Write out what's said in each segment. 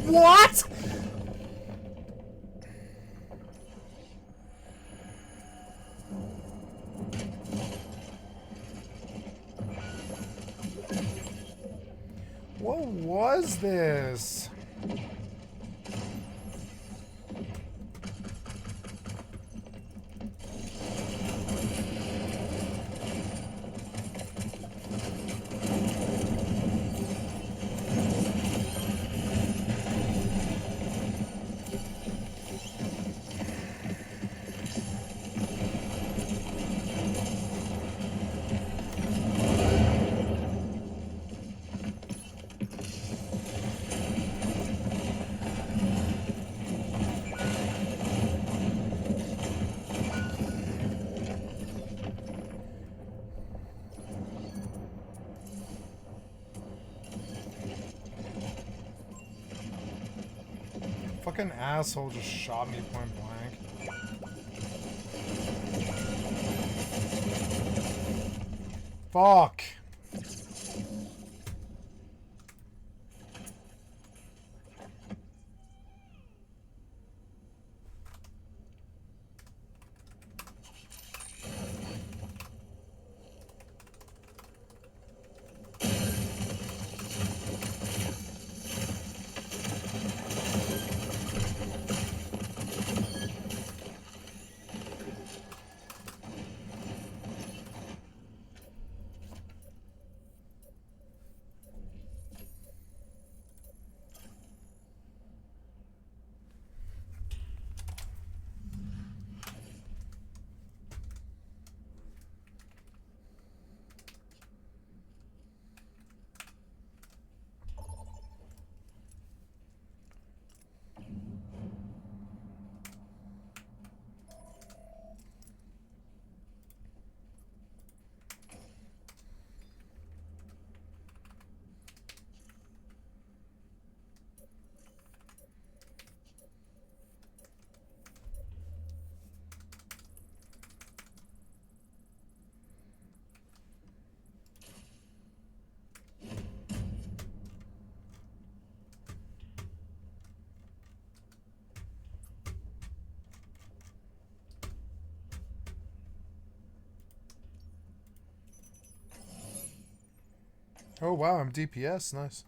What? What was this? Fucking asshole just shot me point blank. Fuck. Oh wow, I'm DPS, nice.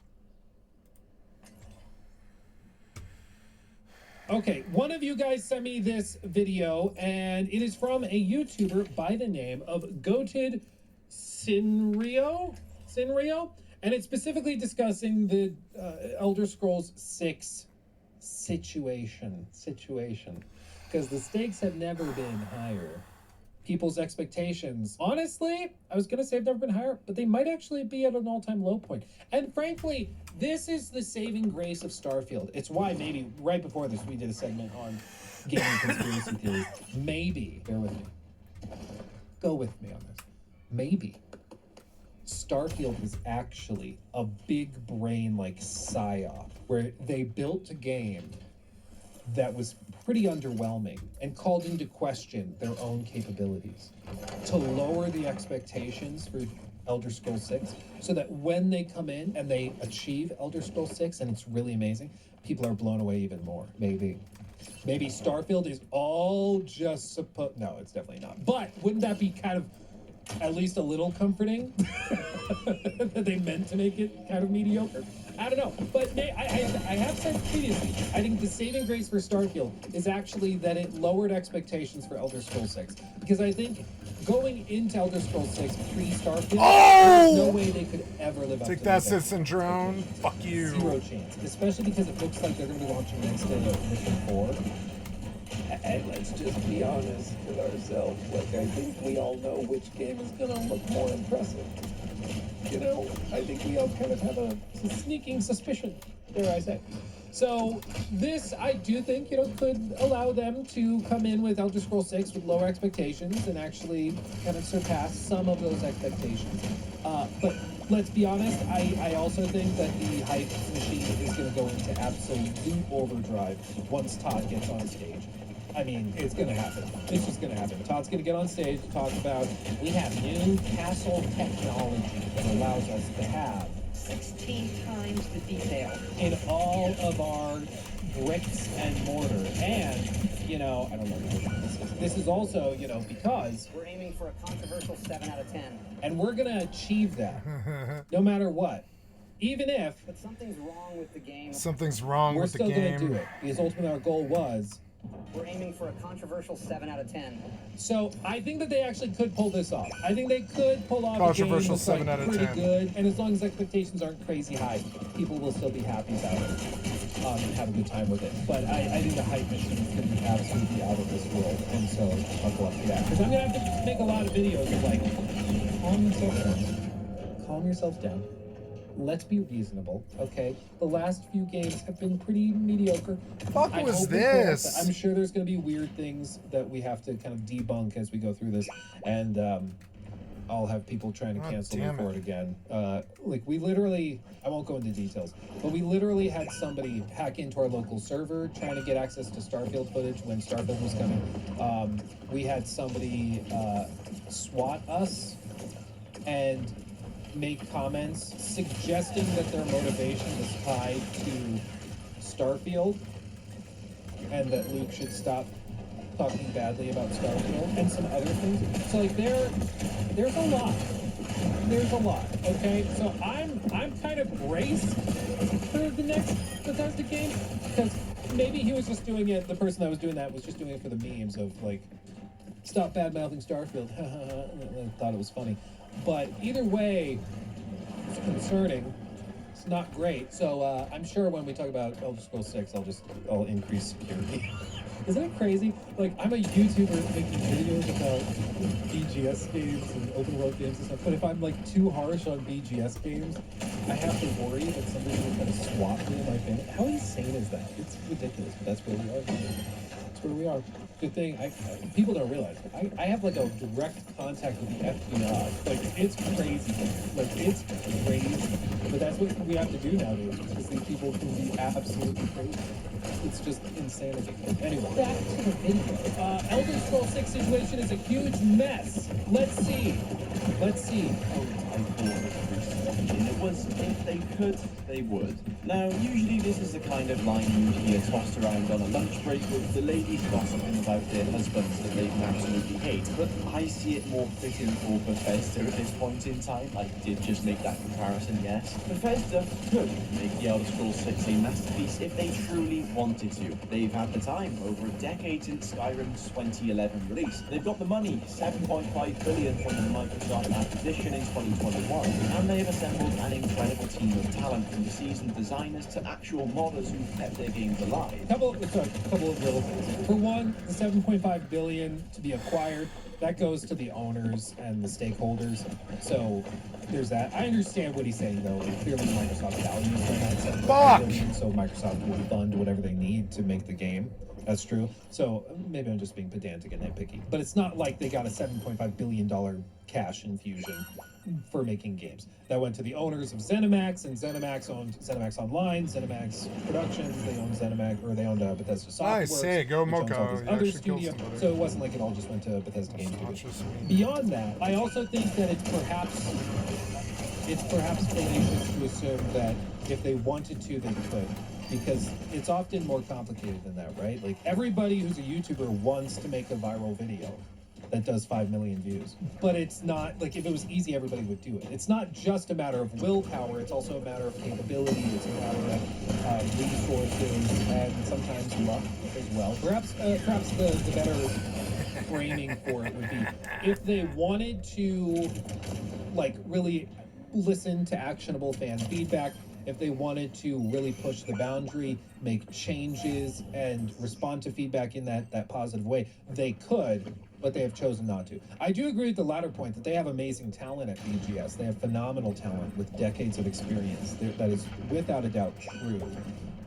Okay, one of you guys sent me this video, and it is from a YouTuber by the name of Goated Sinrio, and it's specifically discussing the Elder Scrolls 6 situation, because the stakes have never been higher. People's expectations, honestly, I was gonna say have never been higher, but they might actually be at an all-time low point. And frankly, this is the saving grace of Starfield. It's why maybe right before this we did a segment on gaming conspiracy theories. Maybe, bear with me, go with me on this, maybe Starfield is actually a big brain like psyop where they built a game that was pretty underwhelming and called into question their own capabilities to lower the expectations for Elder Scrolls 6 so that when they come in and they achieve Elder Scrolls 6 and it's really amazing, people are blown away even more. Maybe Starfield is all just supposed... No, it's definitely not. But wouldn't that be kind of at least a little comforting that they meant to make it kind of mediocre? I don't know, but I have said previously, I think the saving grace for Starfield is actually that it lowered expectations for Elder Scrolls 6. Because I think going into Elder Scrolls 6 pre-Starfield, there's no way they could ever live up to Take that, Citizen Drone. Fuck you. Zero chance, especially because it looks like they're going to be launching next day Mission 4. And let's just be honest with ourselves. Like, I think we all know which game is going to look more impressive. You know, I think we all kind of have a sneaking suspicion, dare I say. So this, I do think, you know, could allow them to come in with Elder Scrolls 6 with lower expectations and actually kind of surpass some of those expectations. But let's be honest, I also think that the hype machine is going to go into absolute overdrive once Todd gets on stage. I mean, it's going to happen. It's just going to happen. Todd's going to get on stage to talk about, we have new castle technology that allows us to have 16 times the detail. in all of our bricks and mortar. And, you know, I don't know what this is. This is also, you know, because We're aiming for a controversial 7 out of 10. and we're gonna achieve that no matter what. Even if But something's wrong with the game. Something's wrong we're with the still gonna game. do it. Because ultimately our goal was. We're aiming for a controversial 7 out of 10. So I think that they actually could pull this off. I think they could pull off a game Controversial that's like 7 out of pretty 10. good. And as long as expectations aren't crazy high, people will still be happy about it and have a good time with it. But I think the hype machine is going to be absolutely out of this world. And so I'll go up to that. Because I'm going to have to make a lot of videos of like, calm yourself down. Calm yourself down. Let's be reasonable, okay? The last few games have been pretty mediocre. Fuck I was hope we correct this? that. I'm sure there's going to be weird things that we have to kind of debunk as we go through this, and I'll have people trying to God cancel me damn for it. it again. Like we literally, I won't go into details, but we literally had somebody hack into our local server trying to get access to Starfield footage when Starfield was coming. We had somebody SWAT us and make comments suggesting that their motivation was tied to Starfield and that Luke should stop talking badly about Starfield and some other things. So like there's a lot. There's a lot. Okay? So I'm kind of braced for the next Bethesda game because maybe he was just doing it, the person that was doing that was just doing it for the memes of like stop bad-mouthing Starfield. I thought it was funny. But either way, it's concerning. It's not great. So I'm sure when we talk about Elder Scrolls 6, I'll increase security. Isn't it crazy? Like, I'm a YouTuber making videos about BGS games and open world games and stuff, but if I'm like too harsh on BGS games, I have to worry that somebody will kind of swap me in my family. How insane is that? It's ridiculous, but that's where we are. That's where we are. Good thing people don't realize I have like a direct contact with the FBI. Like it's crazy. Like it's crazy. But that's what we have to do nowadays because these people can be absolutely crazy. It's just insanity. Anyway, back to the video. Elder Scrolls 6 situation is a huge mess. Let's see. It was, if they could, they would. Now, usually this is the kind of line you hear tossed around on a lunch break with the ladies gossiping about their husbands that they absolutely hate, but I see it more fitting for Bethesda at this point in time. I did just make that comparison, yes. Bethesda could make the Elder Scrolls 6 a masterpiece if they truly wanted to. They've had the time, over a decade since Skyrim's 2011 release. They've got the money, $7.5 billion from the Microsoft acquisition in 2021, and they have assembled an incredible team of talent from seasoned designers to actual modders who kept their games alive. Couple of little things. For one, the $7.5 billion to be acquired, that goes to the owners and the stakeholders. So there's that. I understand what he's saying though. Clearly Microsoft values that $7.5 billion, so Microsoft will fund whatever they need to make the game. That's true. So maybe I'm just being pedantic and nitpicky. But it's not like they got a $7.5 billion cash infusion for making games. That went to the owners of ZeniMax, and ZeniMax owned ZeniMax Online, ZeniMax Productions, they owned ZeniMax, or they owned Bethesda Softworks. I say, go which owns all Moko. these You other actually killed studios. somebody. So it wasn't like it all just went to Bethesda Games Not Studios. just me. Beyond that, I also think that it's perhaps fallacious to assume that if they wanted to, they could. Because it's often more complicated than that, right? Like everybody who's a YouTuber wants to make a viral video that does 5 million views. But it's not, like if it was easy, everybody would do it. It's not just a matter of willpower, it's also a matter of capability, it's a matter of resources, and sometimes luck as well. Perhaps the better framing for it would be if they wanted to like really listen to actionable fan feedback, if they wanted to really push the boundary, make changes, and respond to feedback in that positive way, they could, but they have chosen not to. I do agree with the latter point that they have amazing talent at BGS. They have phenomenal talent with decades of experience. That is without a doubt true.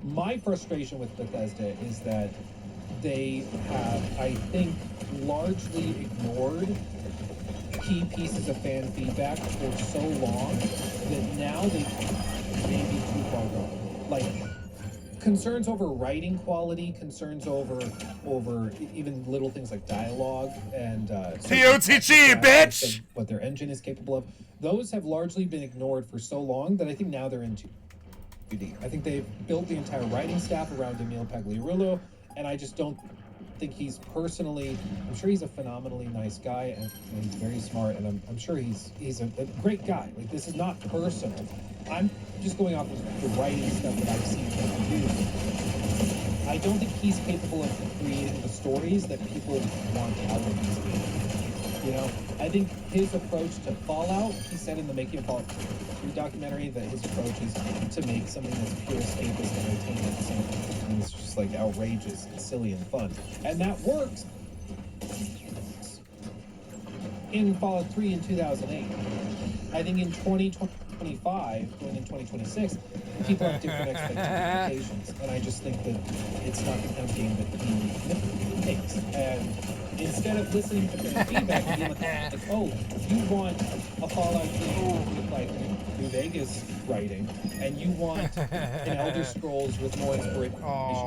My frustration with Bethesda is that they have, I think, largely ignored key pieces of fan feedback for so long that now they may be too far gone. Like, concerns over writing quality, concerns over even little things like dialogue and POTG, bitch! what their engine is capable of. Those have largely been ignored for so long that I think now they're in too deep. I think they've built the entire writing staff around Emil Pagliarulo, and I just don't think he's personally. I'm sure he's a phenomenally nice guy, and he's very smart, and I'm sure he's a great guy. Like, this is not personal. I'm just going off of the writing stuff that I've seen him do. I don't think he's capable of creating the stories that people want out of these games. You know, I think his approach to Fallout, he said in the Making of Fallout 3 documentary that his approach is to make something that's pure escapist and entertainment. And it's just like outrageous and silly and fun. And that works in Fallout 3 in 2008. I think in 2025, going in 2026, people have different expectations. And I just think that it's not the kind of game that he makes. And instead of listening to their feedback and being like, oh, you want a Fallout game with like New Vegas writing, and you want an Elder Scrolls with more inspiration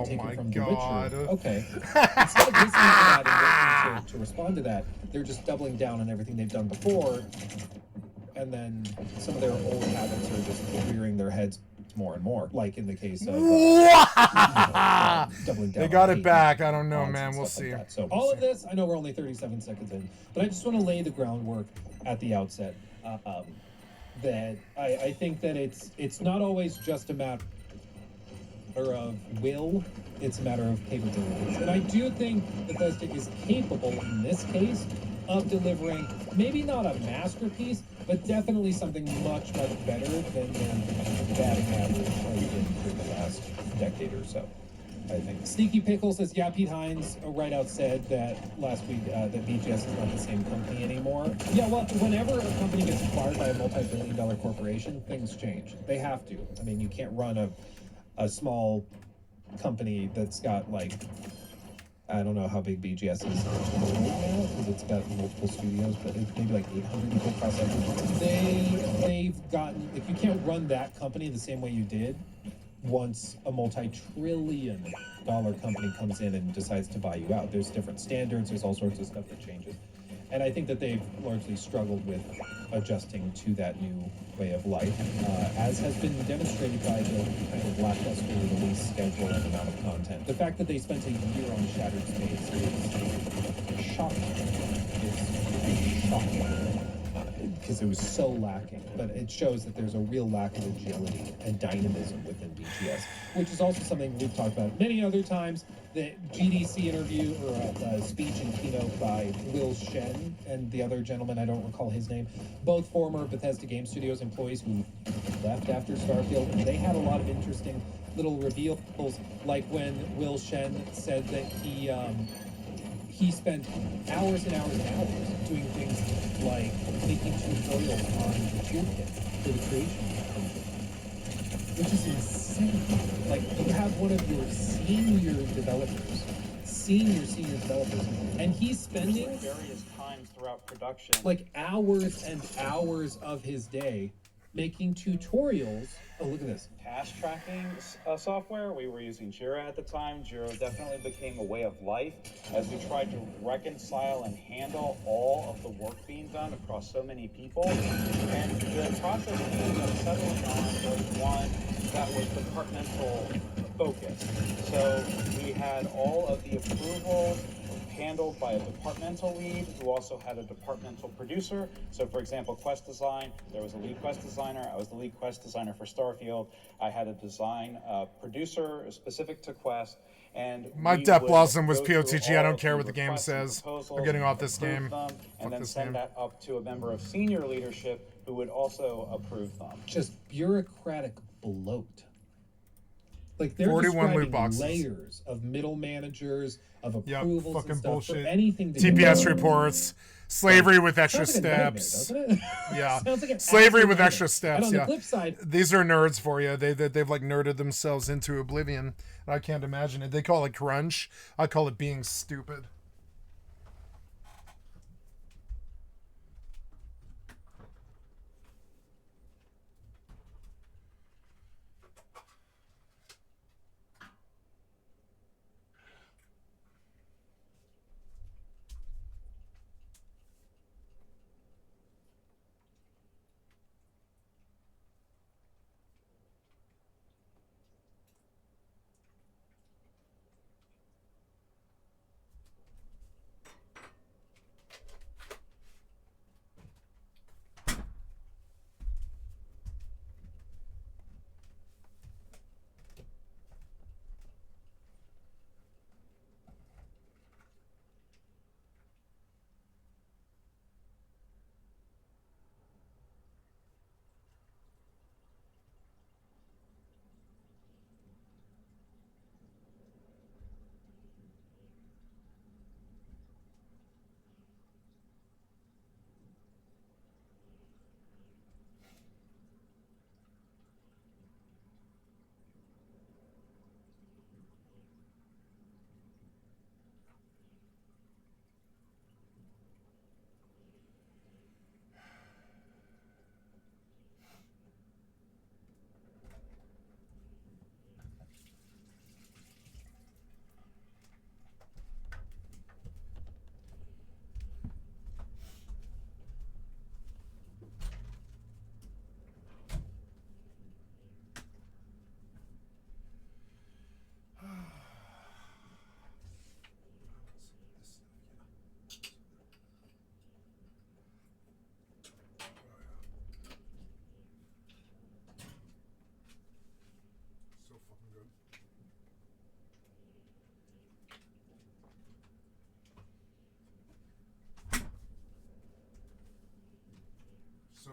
taken from The Witcher. Okay. Instead of listening to that and working to respond to that, they're just doubling down on everything they've done before, and then some of their old habits are just rearing their heads more and more, like in the case of doubling down. They got it back. I don't know, man. We'll see. Like so all of this, I know we're only 37 seconds in, but I just want to lay the groundwork at the outset that I think that it's not always just a matter of will, it's a matter of capabilities. And I do think Bethesda is capable in this case of delivering maybe not a masterpiece, but definitely something much, much better than their batting average has been for the last decade or so, I think. Sneaky Pickle says, yeah, Pete Hines right out said that last week that BGS is not the same company anymore. Yeah, well, whenever a company gets acquired by a multi-billion-dollar corporation, things change. They have to. I mean, you can't run a small company that's got, like, I don't know how big BGS is now, because it's got multiple studios, but it's maybe like 800 people across everything. They've gotten, like, you can't run that company the same way you did once a multi-trillion-dollar company comes in and decides to buy you out. There's different standards, there's all sorts of stuff that changes. And I think that they've largely struggled with adjusting to that new way of life, as has been demonstrated by the kind of lackluster release schedule and amount of content. The fact that they spent a year on Shattered Space is shocking. It's shocking. Because it was so lacking, but it shows that there's a real lack of agility and dynamism within BGS, which is also something we've talked about many other times. The GDC interview or a speech and keynote by Will Shen and the other gentleman, I don't recall his name, both former Bethesda Game Studios employees who left after Starfield, and they had a lot of interesting little reveals, like when Will Shen said that he spent hours and hours and hours doing things like making tutorials on the toolkit for the creation engine, which is insane. Like, you have one of your senior developers, and he's spending various times throughout production, like hours and hours of his day making tutorials. Oh, look at this. task tracking software. We were using Jira at the time. Jira definitely became a way of life as we tried to reconcile and handle all of the work being done across so many people. And the process we ended up settling on was one that was departmental focused. So we had all of the approvals handled by a departmental lead who also had a departmental producer. So for example, quest design, there was a lead quest designer. I was the lead quest designer for Starfield. I had a design producer specific to quest. And my Death Blossom was POTG. I don't care what the game says. I'm getting off this game. And then send that up to a member of senior leadership who would also approve them. Just bureaucratic bloat. Like, they're 41 loot describing boxes. layers of middle managers, of approvals fucking and stuff bullshit. for anything to TPS reports, slavery with extra Sounds like a nightmare, steps. doesn't it? Yeah, Sounds like an slavery absolute with nightmare. extra steps. And on Yeah, the flip side, these are nerds for you. They've like nerded themselves into oblivion. I can't imagine it. They call it crunch. I call it being stupid.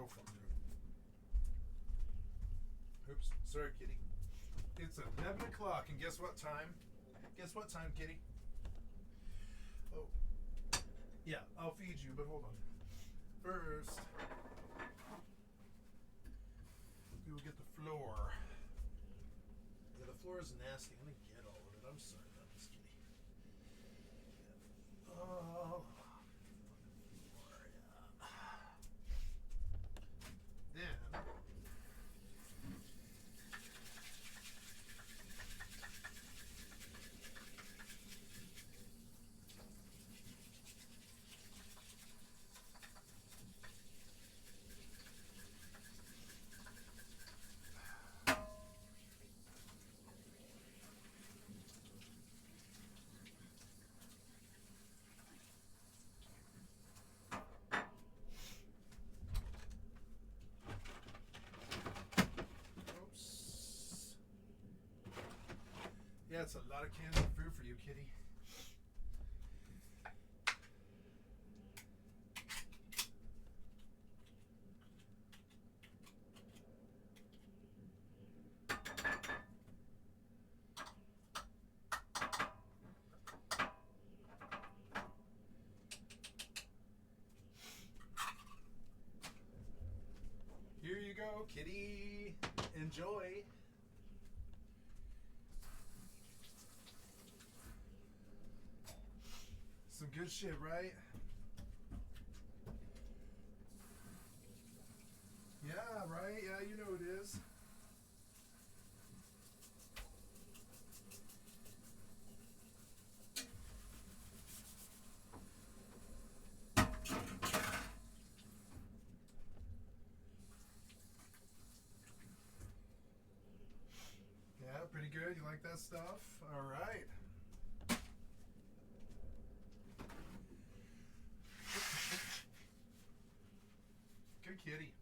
Oh, fuck. Oops. Sorry, kitty. It's 11 o'clock, and guess what time? Guess what time, kitty? Oh. Yeah, I'll feed you, but hold on. First, we will get the floor. Yeah, the floor is nasty. I'm gonna get all of it. I'm sorry about this, kitty. Yeah. Oh, floor, yeah. Then. Oops. Yeah, it's a lot of cans of food for you, kitty. Here you go, kitty. Enjoy. Some good shit, right? Yeah, right? Yeah, you know it is. Yeah, pretty good. You like that stuff? All right. Good kitty.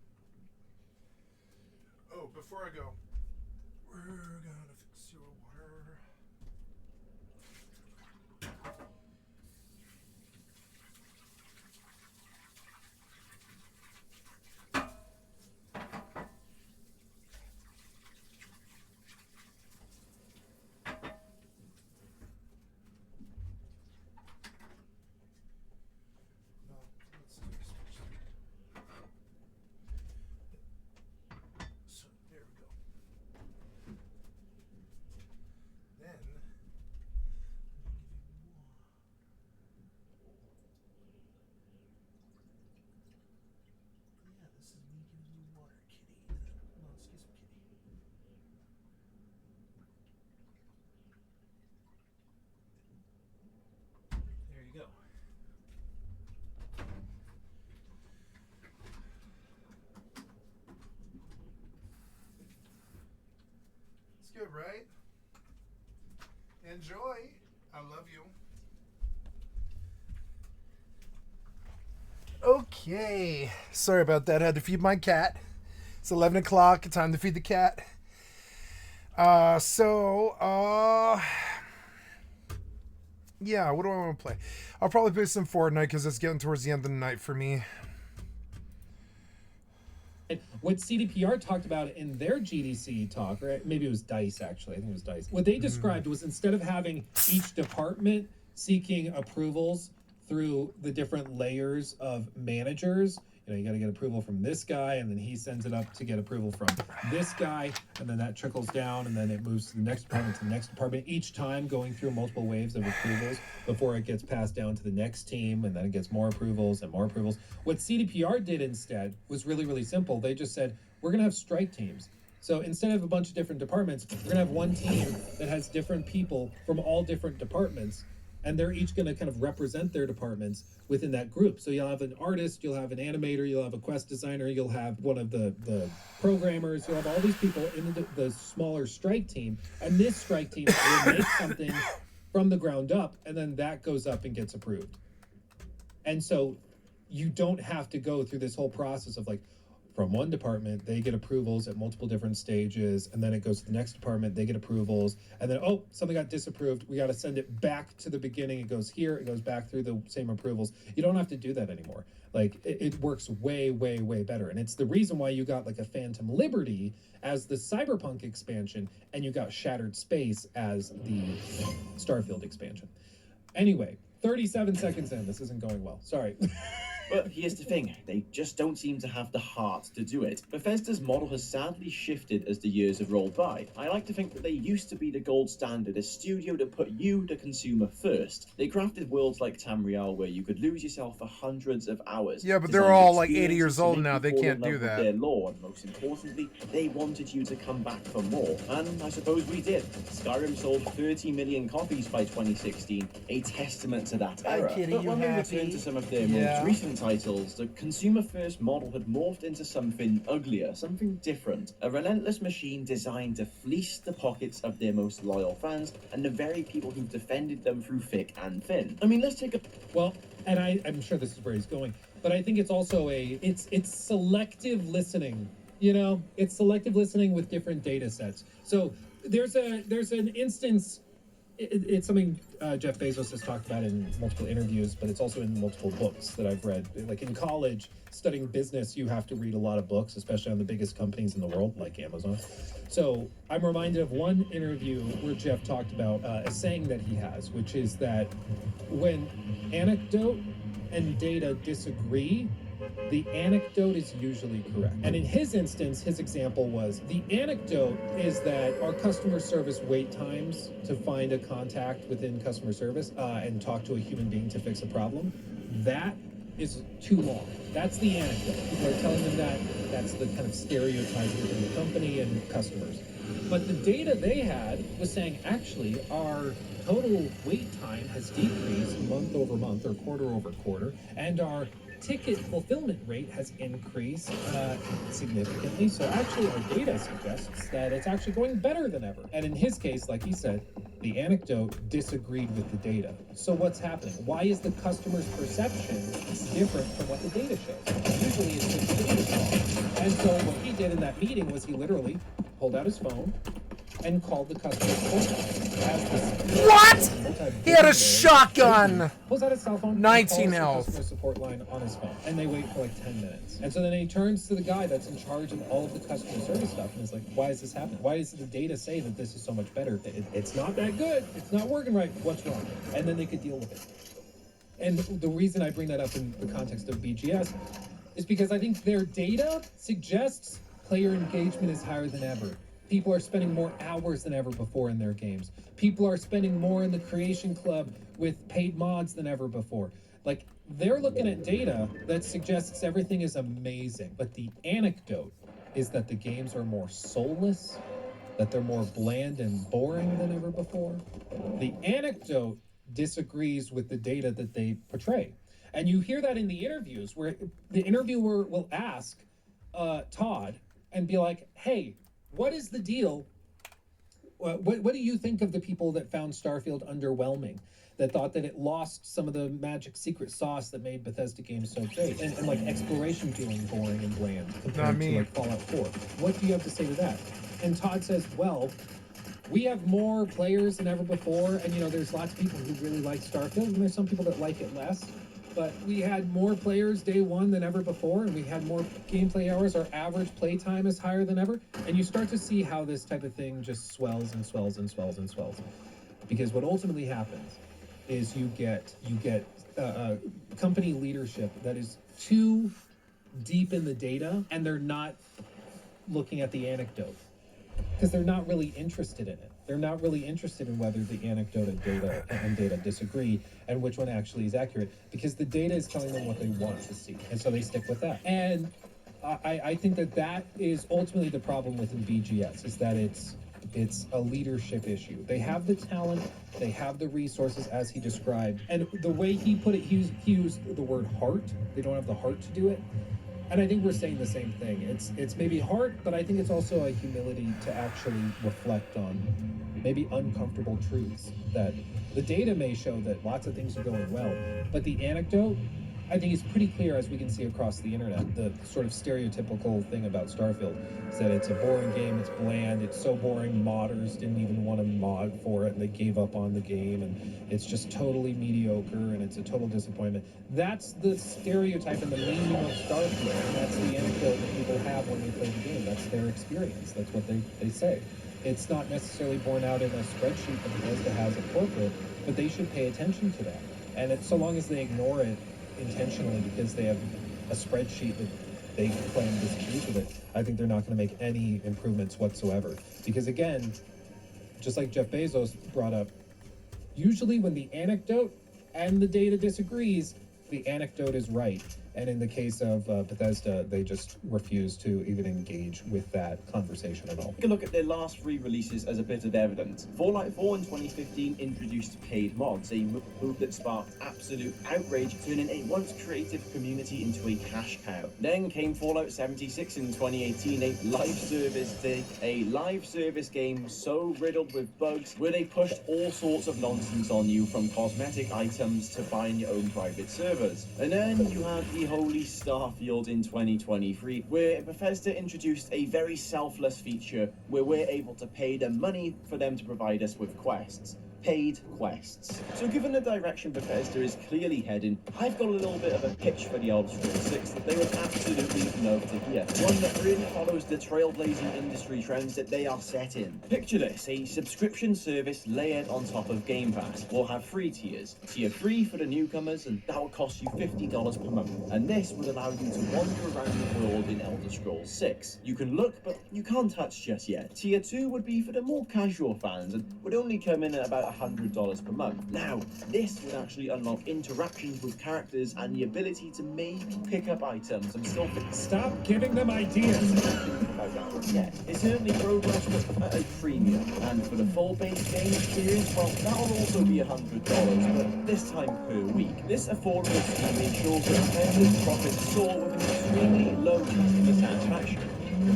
Oh, before I go, we're gonna fix your water. Let's do this first. So there we go. Then yeah, this is me giving you water, kitty. Come on, excuse me, kitty. There you go. It's good, right? Enjoy. I love you. Okay. Sorry about that. I had to feed my cat. It's 11 o'clock. Time to feed the cat. Yeah, what do I want to play? I'll probably play some Fortnite because it's getting towards the end of the night for me. What CDPR talked about in their GDC talk, or maybe it was DICE actually, I think it was DICE. What they described was instead of having each department seeking approvals through the different layers of managers, you got to get approval from this guy, and then he sends it up to get approval from this guy, and then that trickles down, and then it moves to the next department, to the next department, each time going through multiple waves of approvals before it gets passed down to the next team, and then it gets more approvals and more approvals. What CDPR did instead was really, really simple. They just said, we're going to have strike teams. So instead of a bunch of different departments, we're going to have one team that has different people from all different departments, and they're each going to kind of represent their departments within that group. So you'll have an artist, you'll have an animator, you'll have a quest designer, you'll have one of the programmers, you'll have all these people in the smaller strike team, and this strike team will make something from the ground up, and then that goes up and gets approved. And so you don't have to go through this whole process of like, from one department, they get approvals at multiple different stages, and then it goes to the next department, they get approvals, and then, oh, something got disapproved, we got to send it back to the beginning. It goes here, it goes back through the same approvals. You don't have to do that anymore. Like, it works way, way, way better. And it's the reason why you got like a Phantom Liberty as the Cyberpunk expansion, and you got Shattered Space as the Starfield expansion. Anyway, 37 seconds in, this isn't going well. Sorry. But here's the thing, they just don't seem to have the heart to do it. Bethesda's model has sadly shifted as the years have rolled by. I like to think that they used to be the gold standard, a studio that put you, the consumer, first. They crafted worlds like Tamriel where you could lose yourself for hundreds of hours. Yeah, but they're Designed all like 80 years experiences to old make now, you they fall in can't love do with that. Their lore, and most importantly, they wanted you to come back for more. And I suppose we did. Skyrim sold 30 million copies by 2016, a testament to that Hi, era. kitty, But you when we happy? return to some of their Yeah. most recent titles, the consumer-first model had morphed into something uglier, something different. A relentless machine designed to fleece the pockets of their most loyal fans and the very people who've defended them through thick and thin. I mean, let's take a... Well, and I'm sure this is where he's going, but I think it's also it's selective listening. You know, it's selective listening with different data sets. So there's an instance. It's something Jeff Bezos has talked about in multiple interviews, but it's also in multiple books that I've read. Like in college, studying business, you have to read a lot of books, especially on the biggest companies in the world, like Amazon. So I'm reminded of one interview where Jeff talked about a saying that he has, which is that when anecdote and data disagree, the anecdote is usually correct. And in his instance, his example was, the anecdote is that our customer service wait times to find a contact within customer service and talk to a human being to fix a problem, that is too long. That's the anecdote. People are telling them that. That's the kind of stereotype within the company and customers. But the data they had was saying, actually, our total wait time has decreased month over month or quarter over quarter, and our ticket fulfillment rate has increased significantly. So actually our data suggests that it's actually going better than ever. And in his case, like he said, the anecdote disagreed with the data. So what's happening? Why is the customer's perception different from what the data shows? Usually it's just the data's wrong. And so what he did in that meeting was he literally pulled out his phone and called the customer support line. What? He had a shotgun! Pulls out his cell phone, 19 and calls health. the customer support line on his phone, and they wait for like 10 minutes. And so then he turns to the guy that's in charge of all of the customer service stuff, and is like, "Why is this happening? Why does the data say that this is so much better? It's not that good. It's not working right. What's wrong?" And then they could deal with it. And the reason I bring that up in the context of BGS is because I think their data suggests player engagement is higher than ever. People are spending more hours than ever before in their games. People are spending more in the Creation Club with paid mods than ever before. Like, they're looking at data that suggests everything is amazing. But the anecdote is that the games are more soulless, that they're more bland and boring than ever before. The anecdote disagrees with the data that they portray. And you hear that in the interviews, where the interviewer will ask Todd and be like, "Hey, what is the deal? What do you think of the people that found Starfield underwhelming, that thought that it lost some of the magic secret sauce that made Bethesda games so great, and like exploration feeling boring and bland compared to like Fallout 4? What do you have to say to that?" And Todd says, "Well, we have more players than ever before, and you know, there's lots of people who really like Starfield, and there's some people that like it less. But we had more players day one than ever before, and we had more gameplay hours. Our average play time is higher than ever." And you start to see how this type of thing just swells and swells and swells and swells. Because what ultimately happens is you get company leadership that is too deep in the data, and they're not looking at the anecdote because they're not really interested in it. They're not really interested in whether the anecdote and data disagree and which one actually is accurate, because the data is telling them what they want to see, and so they stick with that. And I think that is ultimately the problem within BGS, is that it's a leadership issue. They have the talent, they have the resources as he described, and the way he put it, he used the word heart. They don't have the heart to do it. And I think we're saying the same thing. It's maybe heart, but I think it's also a humility to actually reflect on maybe uncomfortable truths. That the data may show that lots of things are going well, but the anecdote, I think it's pretty clear, as we can see across the internet, the sort of stereotypical thing about Starfield is that it's a boring game, it's bland, it's so boring modders didn't even want to mod for it and they gave up on the game, and it's just totally mediocre and it's a total disappointment. That's the stereotype and the meaning of Starfield, and that's the anecdote that people have when they play the game. That's their experience. That's what they say. It's not necessarily borne out in a spreadsheet that Bethesda has at corporate, but they should pay attention to that. And so long as they ignore it intentionally because they have a spreadsheet that they claim disagrees with it, I think they're not going to make any improvements whatsoever. Because again, just like Jeff Bezos brought up, usually when the anecdote and the data disagrees, the anecdote is right. And in the case of Bethesda, they just refuse to even engage with that conversation at all. Take a look at their last 3 releases as a bit of evidence. Fallout 4 in 2015 introduced paid mods, a move that sparked absolute outrage, turning a once creative community into a cash cow. Then came Fallout 76 in 2018, a live service game so riddled with bugs where they pushed all sorts of nonsense on you, from cosmetic items to buying your own private servers. And then you have the holy Starfield in 2023, where Bethesda introduced a very selfless feature where we're able to pay them money for them to provide us with quests. Paid quests. So given the direction Bethesda is clearly heading, I've got a little bit of a pitch for the Elder Scrolls 6 that they would absolutely love to hear. One that really follows the trailblazing industry trends that they are setting. Picture this, a subscription service layered on top of Game Pass. We'll have 3 tiers. Tier 3 for the newcomers, and that will cost you $50 per month. And this would allow you to wander around the world in Elder Scrolls 6. You can look, but you can't touch just yet. Tier 2 would be for the more casual fans and would only come in at about $100 per month. Now, this would actually unlock interactions with characters and the ability to maybe pick up items and still Stop giving them ideas! Yeah, it's certainly progress, but at a premium. And for the full base game experience, well, that'll also be $100, but this time per week. This affordable scheme ensures that Bethesda's profits soar with an extremely low customer satisfaction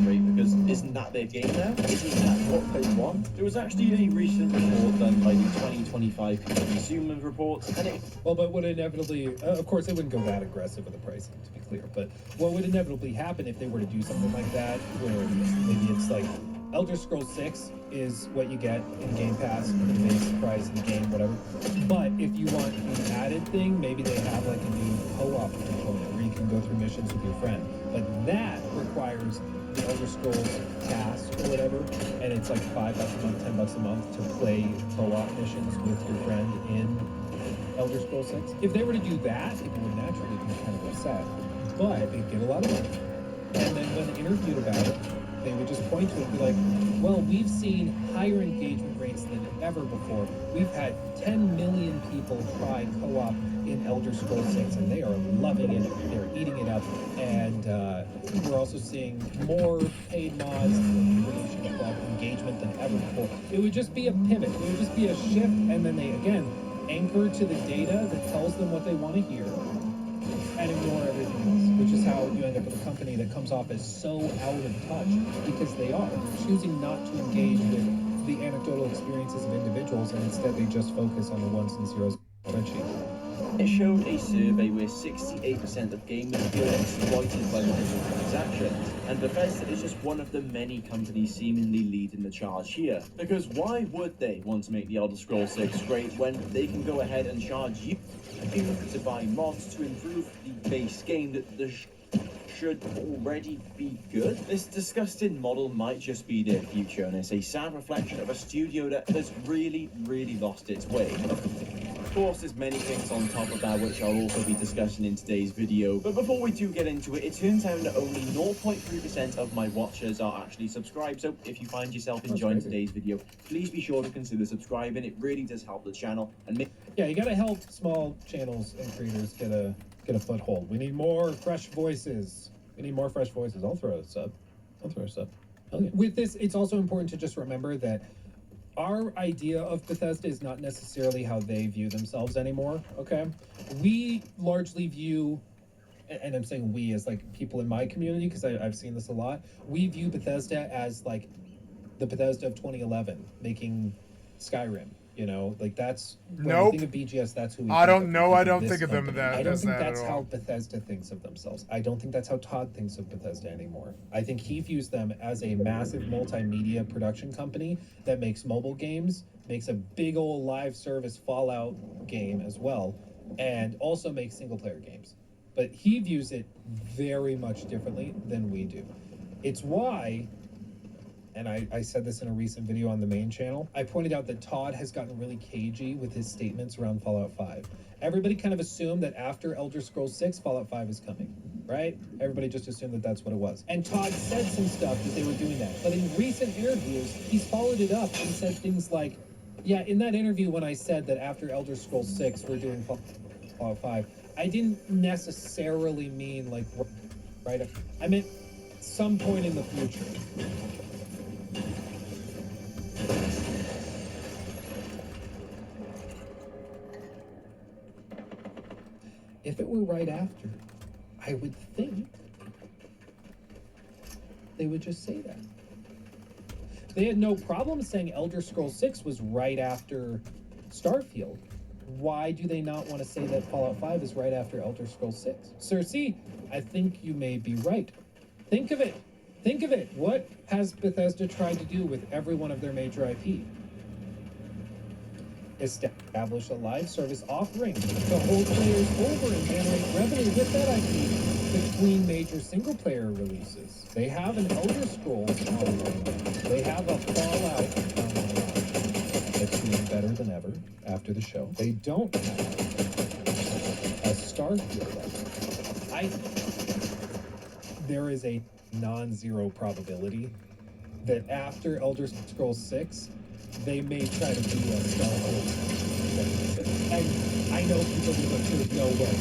rate, because isn't that their game now? Isn't that what they want? There was actually a recent report done by the 2025 Consumer Report, and it... Well, but would inevitably, of course, they wouldn't go that aggressive with the pricing, to be clear, but what would inevitably happen if they were to do something like that, where maybe it's like, Elder Scrolls 6 is what you get in Game Pass, the base price in the game, whatever. But if you want an added thing, maybe they have like a new co-op component where you can go through missions with your friend. But that requires the Elder Scrolls Pass or whatever, and it's like $5 a month, $10 a month to play co-op missions with your friend in Elder Scrolls 6. If they were to do that, people would naturally be kind of upset. But they'd get a lot of money. And then when interviewed about it, they would just point to it and be like, well, we've seen higher engagement rates than ever before. We've had 10 million people try co-op in Elder Scrolls 6, and they are loving it. They're eating it up. And we're also seeing more paid mods and creation of engagement than ever before. It would just be a pivot. It would just be a shift, and then they, again, anchor to the data that tells them what they want to hear and ignore everything else, which is how you end up with a company that comes off as so out of touch, because they are. They're choosing not to engage with the anecdotal experiences of individuals, and instead they just focus on the ones and zeros spreadsheet. It showed a survey where 68% of gamers feel exploited by microtransactions, and Bethesda is just one of the many companies seemingly leading the charge here. Because why would they want to make the Elder Scrolls 6 great when they can go ahead and charge you to buy mods to improve the base game that should already be good? This disgusting model might just be their future, and it's a sad reflection of a studio that has really lost its way. Of course, there's many things on top of that which I'll also be discussing in today's video, but before we do get into it, it turns out that only 0.3% of my watchers are actually subscribed, so if you find yourself enjoying today's video, please be sure to consider subscribing. It really does help the channel, and yeah, you gotta help small channels and creators get a foothold. We need more fresh voices. We need more fresh voices. I'll throw a sub. Hell yeah. With this, it's also important to just remember that our idea of Bethesda is not necessarily how they view themselves anymore, okay? We largely view, and I'm saying we as like people in my community, because I've seen this a lot, we view Bethesda as like the Bethesda of 2011 making Skyrim. You know, like that's when Nope. we think of BGS, that's who we I think don't of. know. We I think of don't this think of them company. that- I don't as think that that's at how all. Bethesda thinks of themselves. I don't think that's how Todd thinks of Bethesda anymore. I think he views them as a massive multimedia production company that makes mobile games, makes a big old live service Fallout game as well, and also makes single player games. But he views it very much differently than we do. It's why, and I said this in a recent video on the main channel, I pointed out that Todd has gotten really cagey with his statements around Fallout 5. Everybody kind of assumed that after Elder Scrolls 6, Fallout 5 is coming, right? Everybody just assumed that that's what it was. And Todd said some stuff that they were doing that. But in recent interviews, he's followed it up and said things like, yeah, in that interview when I said that after Elder Scrolls 6, we're doing Fallout 5, I didn't necessarily mean like right up. I meant some point in the future. If it were right after, I would think they would just say that. They had no problem saying Elder Scrolls 6 was right after Starfield. Why do they not want to say that Fallout 5 is right after Elder Scrolls 6? Cersei, I think you may be right. Think of it. Think of it. What has Bethesda tried to do with every one of their major IP? Establish a live service offering to hold players over and generate revenue with that IP between major single player releases. They have an Elder Scrolls online. They have a Fallout online that's doing better than ever after the show. They don't have a Starfield. There is a non-zero probability that after Elder Scrolls 6, they may try to do a Starfield. And I know people do, but there's no way.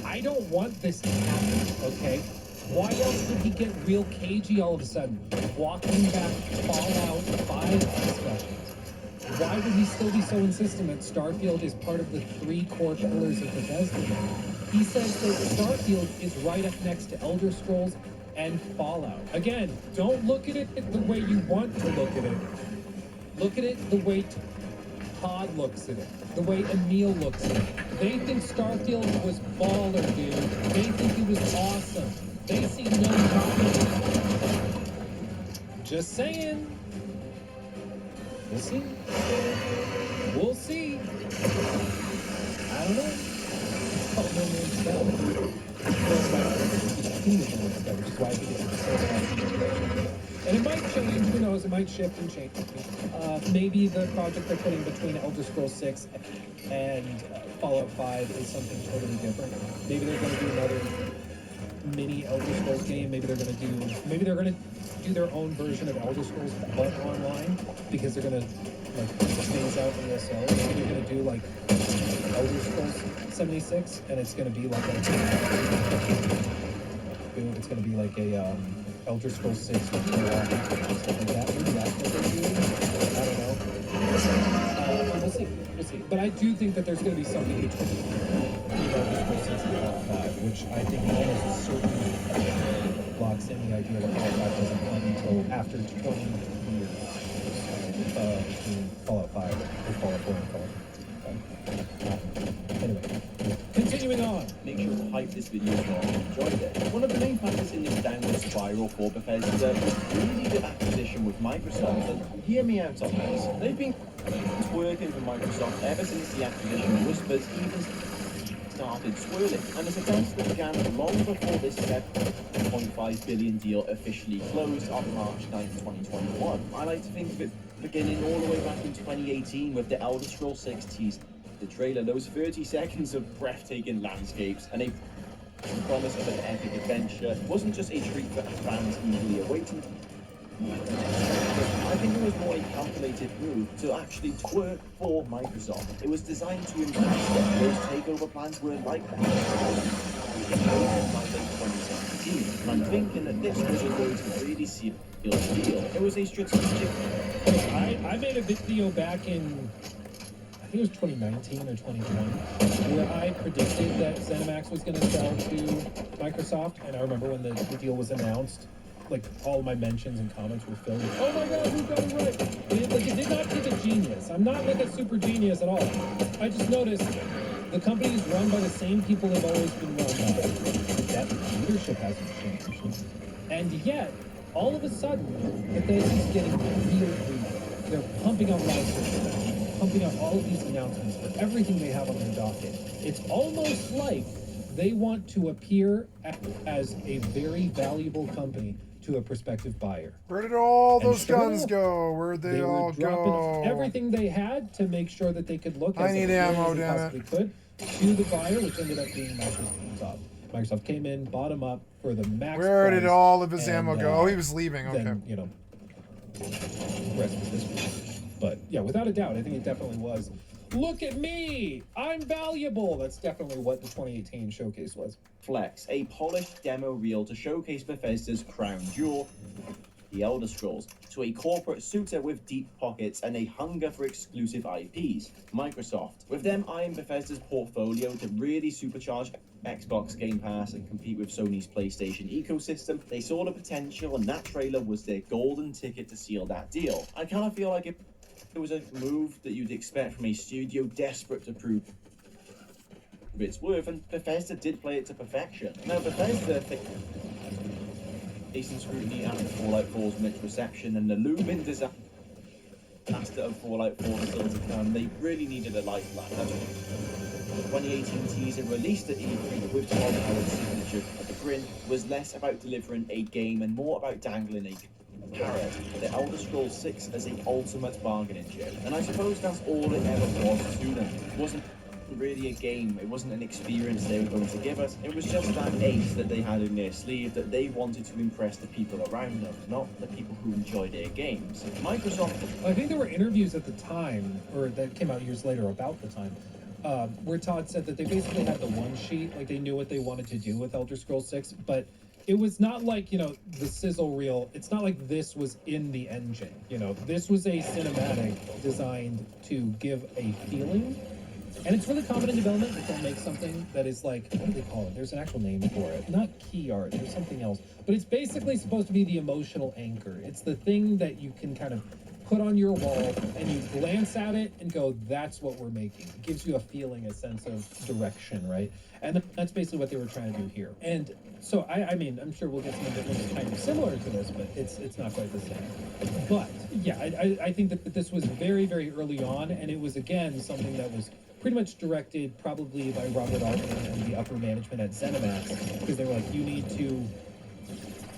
I don't want this to happen, okay? Why else would he get real cagey all of a sudden? Walking back Fallout 5 discussions. Why would he still be so insistent that Starfield is part of the 3 core pillars of Bethesda? He says that Starfield is right up next to Elder Scrolls and Fallout. Again, don't look at it the way you want to look at it. Look at it the way Todd looks at it, the way Emil looks at it. They think Starfield was baller, dude. They think it was awesome. They see no problem. Just saying. We'll see. We'll see. I don't know. Oh, No Man's Sky. Which is why I think it's so. And it might change, who knows, it might shift and change. Maybe the project they're putting between Elder Scrolls 6 and Fallout 5 is something totally different. Maybe they're going to do another mini Elder Scrolls game. Maybe they're going to do their own version of Elder Scrolls but online, because they're going to like phase out ESO. Maybe they're going to do like Elder Scrolls 76, and it's going to be like a Elder Scrolls 6 with stuff like that. Maybe that's what they're doing. I don't know. We'll see. We'll see. But I do think that there's going to be something between Elder Scrolls 6 and Fallout 5, which I think almost certainly locks in the idea that Fallout 5 doesn't come until after 20 years between Fallout 5 or Fallout 4 and Fallout 5. Anyway, continuing on. Make sure to hype this video if you enjoyed it. One of the main factors in this downward spiral for Bethesda was really the acquisition with Microsoft. And hear me out on this. They've been working for Microsoft ever since the acquisition whispers even started swirling. And it's events that began long before this $7.5 billion deal officially closed on March 9th, 2021. I like to think of it beginning all the way back in 2018 with the Elder Scrolls 6 teaser. The trailer, those 30 seconds of breathtaking landscapes and a promise of an epic adventure wasn't just a treat for fans eagerly awaiting. I think it was more a calculated move to actually twerk for Microsoft. It was designed to impress them. Those takeover plans weren't like that. And I'm thinking that this was going to really seal the deal. It was a strategic. I made a video back in, I think it was 2019 or 2020, where I predicted that ZeniMax was going to sell to Microsoft. And I remember when the deal was announced, like all my mentions and comments were filled with, oh my god, who got it right? It did not take a genius. I'm not like a super genius at all. I just noticed the company is run by the same people they've always been run by. That leadership hasn't changed. And yet, all of a sudden, Bethesda's getting really, they're pumping out live services, pumping out all of these announcements for everything they have on their docket. It's almost like they want to appear as a very valuable company to a prospective buyer. Where did all And those sure guns enough, go? Where'd they all were dropping go? everything they had to make sure that they could look I as need appealing ammo, as they damn possibly could to the buyer, which ended up being Microsoft. Microsoft came in, bought him up for the max Where did price, all of his and, ammo go? Oh, he was leaving. Okay. Then, you know, rest of this. But yeah, without a doubt, I think it definitely was. Look at me! I'm valuable! That's definitely what the 2018 showcase was. Flex, a polished demo reel to showcase Bethesda's crown jewel, The Elder Scrolls, to a corporate suitor with deep pockets and a hunger for exclusive IPs, Microsoft. With them eyeing Bethesda's portfolio to really supercharge Xbox Game Pass and compete with Sony's PlayStation ecosystem, they saw the potential, and that trailer was their golden ticket to seal that deal. I kind of feel like it was a move that you'd expect from a studio desperate to prove its worth, and Bethesda did play it to perfection. Now, Bethesda facing scrutiny after Fallout 4's mixed reception and the looming disaster of Fallout 4 still to come, they really needed a lifeline. The 2018 teaser released at E3 with Todd Howard's signature, the grin, was less about delivering a game and more about dangling a carrot, The Elder Scrolls 6 as the ultimate bargaining chip. And I suppose that's all it ever was to them. It wasn't really a game, it wasn't an experience they were going to give us, it was just that ace that they had in their sleeve that they wanted to impress the people around them, not the people who enjoy their games. Microsoft... I think there were interviews at the time, or that came out years later about the time, where Todd said that they basically had the one sheet, like they knew what they wanted to do with Elder Scrolls 6, but it was not like, you know, the sizzle reel. It's not like this was in the engine, you know. This was a cinematic designed to give a feeling. And it's really common in development that they'll make something that is like, what do they call it? There's an actual name for it. Not key art, there's something else. But it's basically supposed to be the emotional anchor. It's the thing that you can kind of put on your wall and you glance at it and go, that's what we're making. It gives you a feeling, a sense of direction, right? And that's basically what they were trying to do here. And so, I mean, I'm sure we'll get something that looks kind of similar to this, but it's not quite the same. But yeah, I think that this was very, very early on, and it was, again, something that was pretty much directed probably by Robert Altman and the upper management at ZeniMax, because they were like, you need to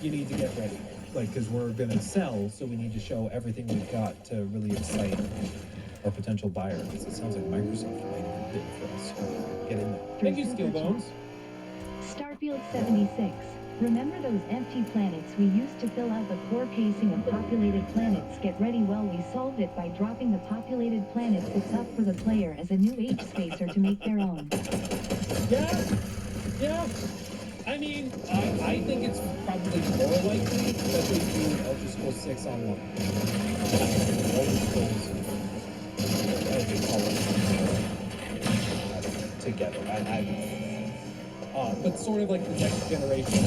get ready, like, because we're going to sell, so we need to show everything we've got to really excite our potential buyer, because it sounds like Microsoft might have bid for us. Get in there. Thank you, Steelbones. Starfield 76. Remember those empty planets we used to fill out the core casing of populated planets? Get ready, well, we solved it by dropping the populated planets. It's up for the player as a new age spacer to make their own. Yeah. I mean, I think it's probably more likely that they do Elder Scrolls 6 online. Elder Scrolls, as they call it, together. But sort of like the next generation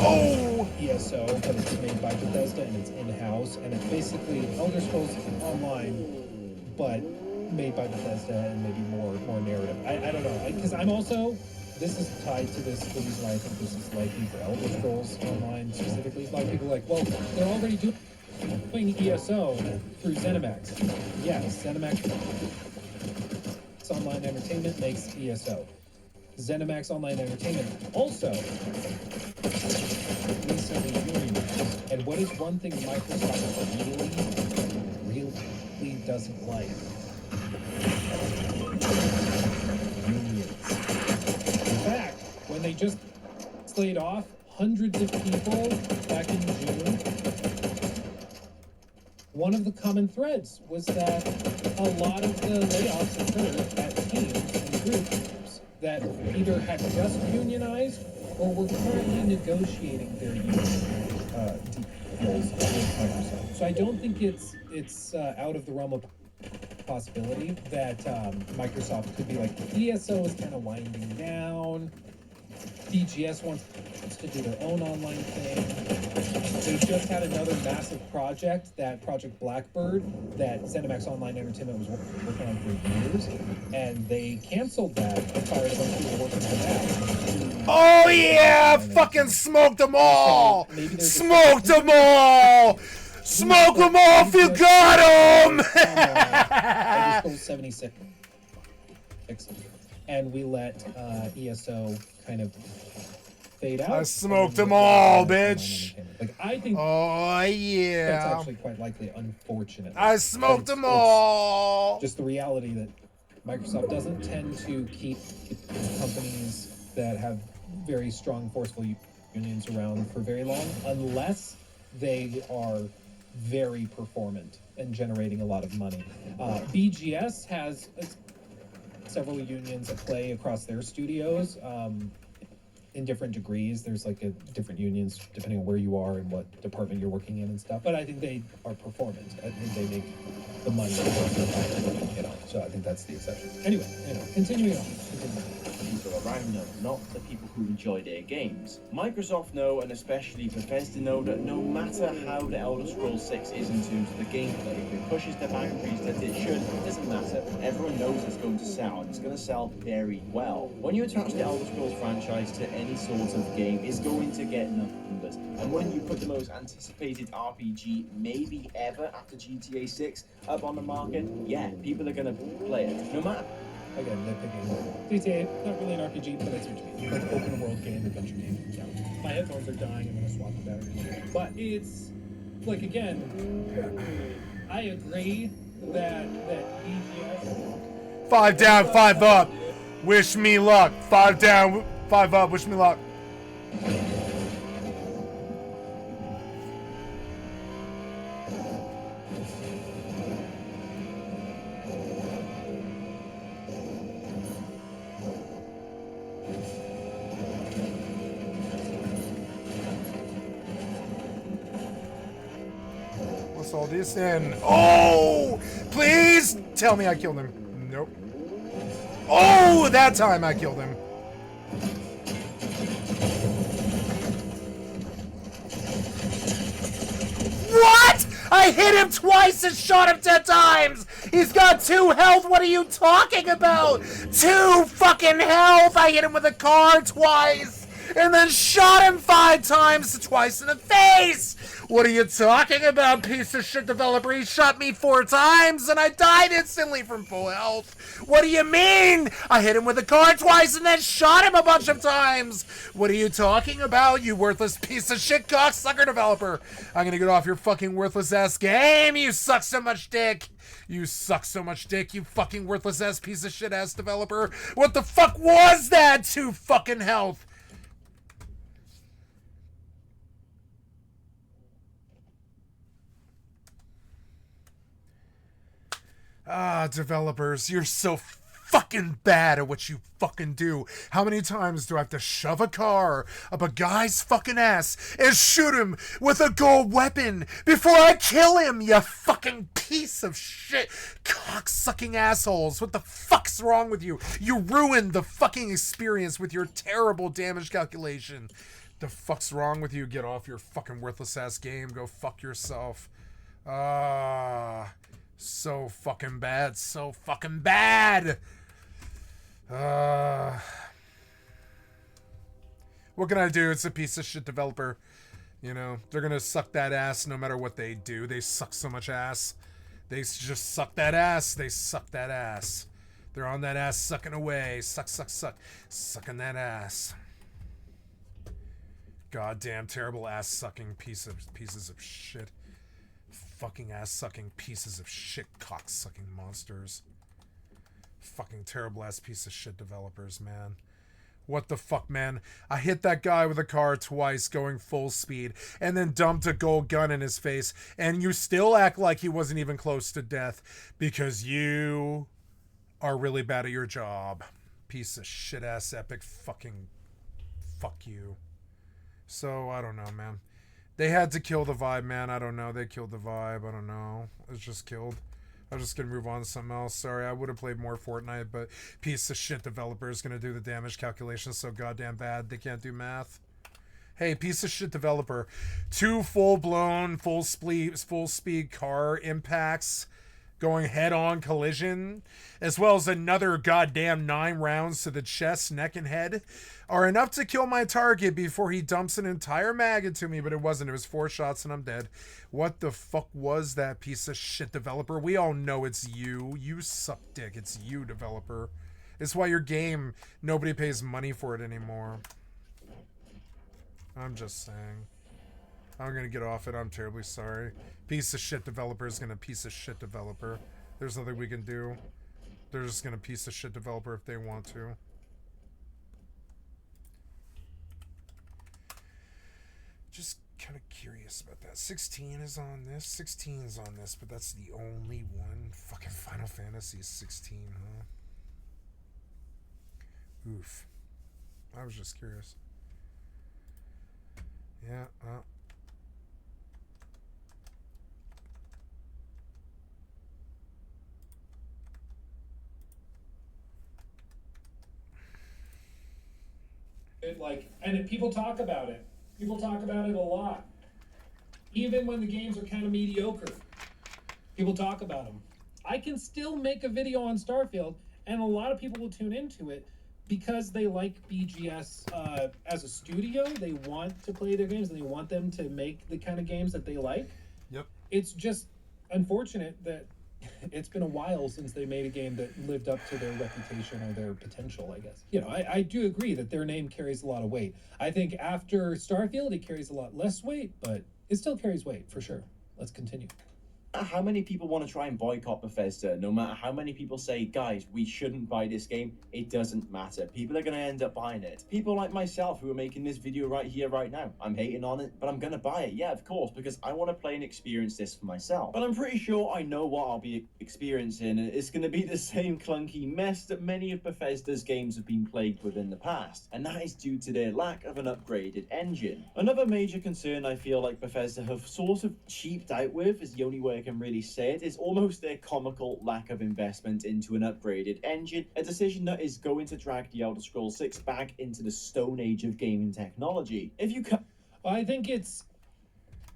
ESO, but it's made by Bethesda and it's in-house, and it's basically Elder Scrolls Online, but made by Bethesda and maybe more narrative. I don't know, because I'm also, this is tied to this, the reason why I think this is likely for Elder Scrolls Online specifically. A lot of people are like, well, they're already doing ESO through ZeniMax. Yes, ZeniMax Online Entertainment makes ESO. ZeniMax Online Entertainment also recently unionized. And what is one thing Microsoft really doesn't like? Unions. In fact, when they just laid off hundreds of people back in June, one of the common threads was that a lot of the layoffs occurred at teams and groups that either had just unionized or were currently negotiating their union deals with Microsoft. So I don't think it's out of the realm of possibility that Microsoft could be like, ESO is kind of winding down. BGS wants to do their own online thing. They just had another massive project, that Project Blackbird, that ZeniMax Online Entertainment was working on for years, and they canceled that and fired a bunch of people working for that. Oh yeah! Fucking smoked them all! Smoked them all! Smoke them all if you got them! Elder Scrolls 76. And we let ESO kind of fade out. I smoked them all, bitch. Like, I think oh that's yeah. actually quite likely, unfortunately. I smoked them It's all. just the reality that Microsoft doesn't tend to keep companies that have very strong, forceful unions around for very long, unless they are very performant and generating a lot of money. BGS has several unions at play across their studios in different degrees. There's like different unions depending on where you are and what department you're working in and stuff. But I think they are performant. I think they make the money that they're get on. So I think that's the exception. Anyway, continuing on. People around them, not the people who enjoy their games. Microsoft know, and especially Bethesda know, that no matter how the Elder Scrolls 6 is in terms of the gameplay, if it pushes the boundaries that it should, it doesn't matter. Everyone knows it's going to sell, and it's going to sell very well. When you attach the Elder Scrolls franchise to any sort of game, it's going to get numbers. And when you put the most anticipated RPG maybe ever after GTA 6 up on the market, yeah, people are going to play it. No matter. Again, nitpicking. GTA, not really an RPG, but that's what you mean. Like open world game, adventure game. Yeah. My headphones are dying, I'm gonna swap the batteries. But it's like, again, I agree that BGS 5 down, 5 up. Wish me luck. 5 down, 5 up. Wish me luck. What's all this in? Oh! Please tell me I killed him. Nope. Oh, that time I killed him. What? I hit him twice and shot him 10 times! He's got 2 health, what are you talking about? 2 fucking health! I hit him with a car twice! And then shot him 5 times, twice in the face! What are you talking about, piece of shit developer? He shot me 4 times and I died instantly from full health. What do you mean? I hit him with a car twice and then shot him a bunch of times. What are you talking about, you worthless piece of shit cocksucker developer? I'm gonna get off your fucking worthless ass game. You suck so much dick. You suck so much dick, you fucking worthless ass piece of shit ass developer. What the fuck was that? 2 fucking health. Ah, developers, you're so fucking bad at what you fucking do. How many times do I have to shove a car up a guy's fucking ass and shoot him with a gold weapon before I kill him, you fucking piece of shit cock-sucking assholes? What the fuck's wrong with you? You ruined the fucking experience with your terrible damage calculation. The fuck's wrong with you? Get off your fucking worthless ass game. Go fuck yourself. So fucking bad. So fucking bad. What can I do? It's a piece of shit developer. You know, they're gonna suck that ass no matter what they do. They suck so much ass. They just suck that ass. They suck that ass. They're on that ass sucking away. Suck, suck, suck. Sucking that ass. Goddamn terrible ass sucking pieces of shit. Fucking ass sucking pieces of shit cock sucking monsters. Fucking terrible ass piece of shit developers, man. What the fuck, man? I hit that guy with a car twice going full speed and then dumped a gold gun in his face, and you still act like he wasn't even close to death because you are really bad at your job. Piece of shit ass epic fucking fuck you. So I don't know, man. They had to kill the vibe, man. I don't know. They killed the vibe. I don't know. It's just killed. I'm just gonna move on to something else. Sorry, I would have played more Fortnite, but piece of shit developer is gonna do the damage calculations so goddamn bad they can't do math. Hey, piece of shit developer, 2 full-blown, full-speed car impacts going head-on collision, as well as another goddamn 9 rounds to the chest, neck, and head, are enough to kill my target before he dumps an entire mag into me, but it wasn't. It was 4 shots and I'm dead. What the fuck was that, piece of shit developer? We all know it's you. You suck dick. It's you, developer. It's why your game, nobody pays money for it anymore. I'm just saying. I'm gonna get off it. I'm terribly sorry. Piece of shit developer is gonna piece of shit developer. There's nothing we can do. They're just gonna piece of shit developer if they want to. Just kind of curious about that. 16 is on this. 16 is on this, but that's the only one. Fucking Final Fantasy 16, huh? Oof. I was just curious. Yeah, and people talk about it. People talk about it a lot. Even when the games are kind of mediocre, people talk about them. I can still make a video on Starfield, and a lot of people will tune into it because they like BGS as a studio. They want to play their games, and they want them to make the kind of games that they like. Yep. It's just unfortunate that it's been a while since they made a game that lived up to their reputation or their potential, I guess. You know, I do agree that their name carries a lot of weight. I think after Starfield, it carries a lot less weight, but it still carries weight, for sure. Let's continue. How many people want to try and boycott Bethesda? No matter how many people say, guys, we shouldn't buy this game, it doesn't matter. People are going to end up buying it. People like myself who are making this video right here, right now. I'm hating on it, but I'm going to buy it. Yeah, of course, because I want to play and experience this for myself. But I'm pretty sure I know what I'll be experiencing, and it's going to be the same clunky mess that many of Bethesda's games have been plagued with in the past, and that is due to their lack of an upgraded engine. Another major concern I feel like Bethesda have sort of cheaped out with, is the only way I can really say it, is almost their comical lack of investment into an upgraded engine, a decision that is going to drag the Elder Scrolls 6 back into the stone age of gaming technology. If you I think it's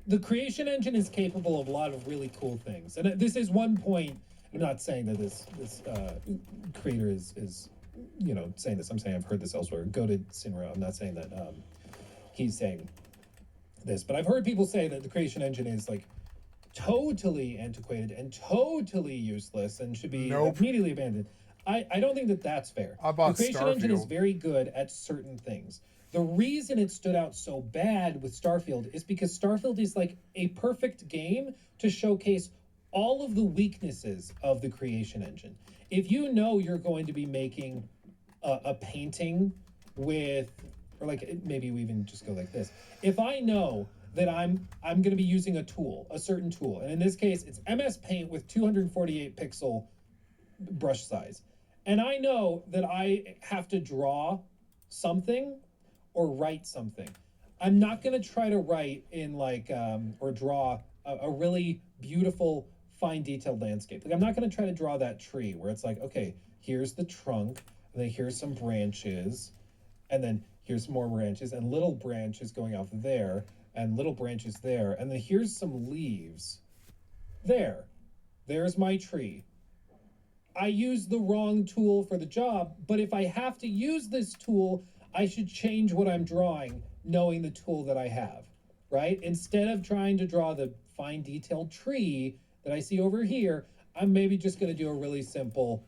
the creation engine is capable of a lot of really cool things, and this is one point. I'm not saying that this creator is you know saying this. I'm saying I've heard this elsewhere. Go to Sinra. I'm not saying that he's saying this, but I've heard people say that the creation engine is like totally antiquated and totally useless and should be immediately abandoned. I don't think that that's fair. How about the creation engine is very good at certain things. The reason it stood out so bad with Starfield is because Starfield is like a perfect game to showcase all of the weaknesses of the creation engine. If you know you're going to be making a painting with, or like maybe we even just go like this. If I know that I'm going to be using a tool, a certain tool, and in this case it's MS Paint with 248 pixel brush size, and I know that I have to draw something or write something, I'm not going to try to write in like or draw a really beautiful fine detailed landscape. Like I'm not going to try to draw that tree where it's like, okay, here's the trunk, and then here's some branches, and then here's more branches and little branches going off there, and little branches there, and then here's some leaves. There's my tree. I used the wrong tool for the job, but if I have to use this tool, I should change what I'm drawing, knowing the tool that I have, right? Instead of trying to draw the fine detailed tree that I see over here, I'm maybe just gonna do a really simple,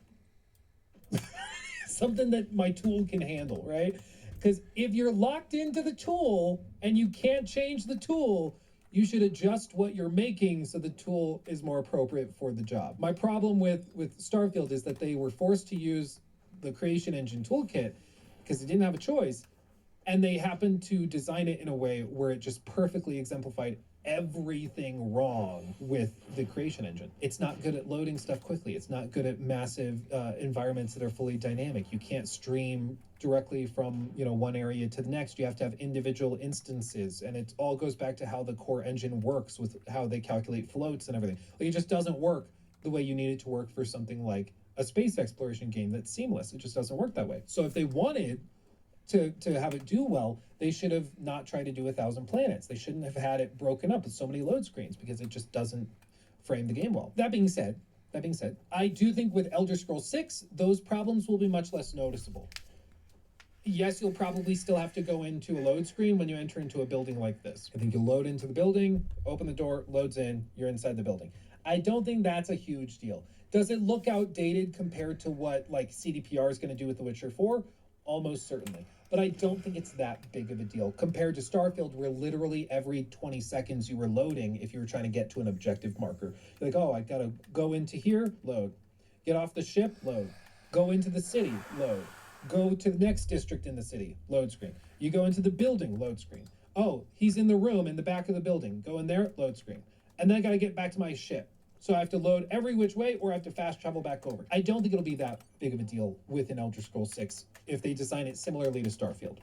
something that my tool can handle, right? Because if you're locked into the tool and you can't change the tool, you should adjust what you're making so the tool is more appropriate for the job. My problem with Starfield is that they were forced to use the Creation Engine toolkit because they didn't have a choice, and they happened to design it in a way where it just perfectly exemplified everything wrong with the Creation Engine. It's not good at loading stuff quickly. It's not good at massive environments that are fully dynamic. You can't stream directly from one area to the next. You have to have individual instances, and it all goes back to how the core engine works with how they calculate floats and everything. Like, it just doesn't work the way you need it to work for something like a space exploration game that's seamless. It just doesn't work that way. So if they wanted to have it do well, they should have not tried to do 1,000 planets. They shouldn't have had it broken up with so many load screens, because it just doesn't frame the game well. That being said, I do think with Elder Scrolls 6, those problems will be much less noticeable. Yes, you'll probably still have to go into a load screen when you enter into a building like this. I think you'll load into the building, open the door, loads in, you're inside the building. I don't think that's a huge deal. Does it look outdated compared to what like CDPR is going to do with The Witcher 4? Almost certainly. But I don't think it's that big of a deal compared to Starfield, where literally every 20 seconds you were loading if you were trying to get to an objective marker. You're like, oh, I gotta go into here, load. Get off the ship, load. Go into the city, load. Go to the next district in the city, load screen. You go into the building, load screen. Oh, he's in the room in the back of the building. Go in there, load screen. And then I gotta get back to my ship. So I have to load every which way, or I have to fast travel back over. I don't think it'll be that big of a deal with an Elder Scrolls 6 if they design it similarly to Starfield.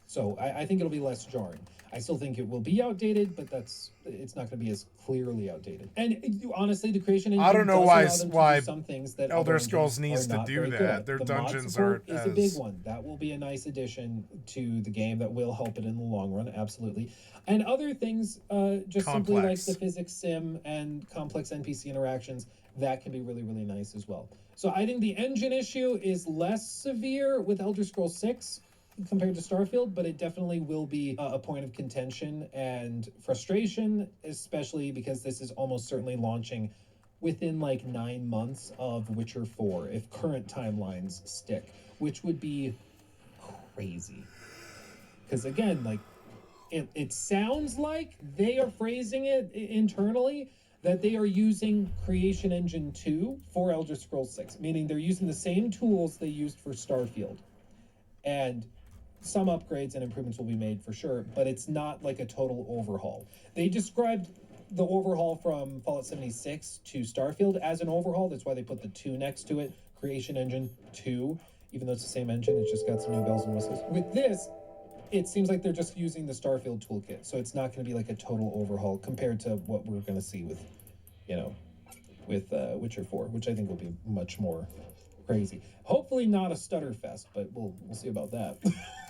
So I think it'll be less jarring. I still think it will be outdated, but it's not going to be as clearly outdated. And honestly, the creation engine I don't know does allow them to why do some things that Elder other Scrolls engines needs are to not do very that. good at. Their The mod dungeons support aren't is a big as- one. That will be a nice addition to the game that will help it in the long run, absolutely. And other things, just simply like Complex. the physics sim and complex NPC interactions, that can be really, really nice as well. So I think the engine issue is less severe with Elder Scrolls 6 compared to Starfield, but it definitely will be a point of contention and frustration, especially because this is almost certainly launching within like 9 months of Witcher 4, if current timelines stick, which would be crazy. Because again, like, it sounds like they are phrasing it internally that they are using Creation Engine 2 for Elder Scrolls 6, meaning they're using the same tools they used for Starfield. And some upgrades and improvements will be made for sure, but it's not like a total overhaul. They described the overhaul from Fallout 76 to Starfield as an overhaul. That's why they put the 2 next to it, Creation Engine 2, even though it's the same engine, it's just got some new bells and whistles. With this, it seems like they're just using the Starfield toolkit, so it's not going to be like a total overhaul compared to what we're going to see with, with Witcher 4, which I think will be much more crazy. Hopefully not a stutter fest, but we'll see about that.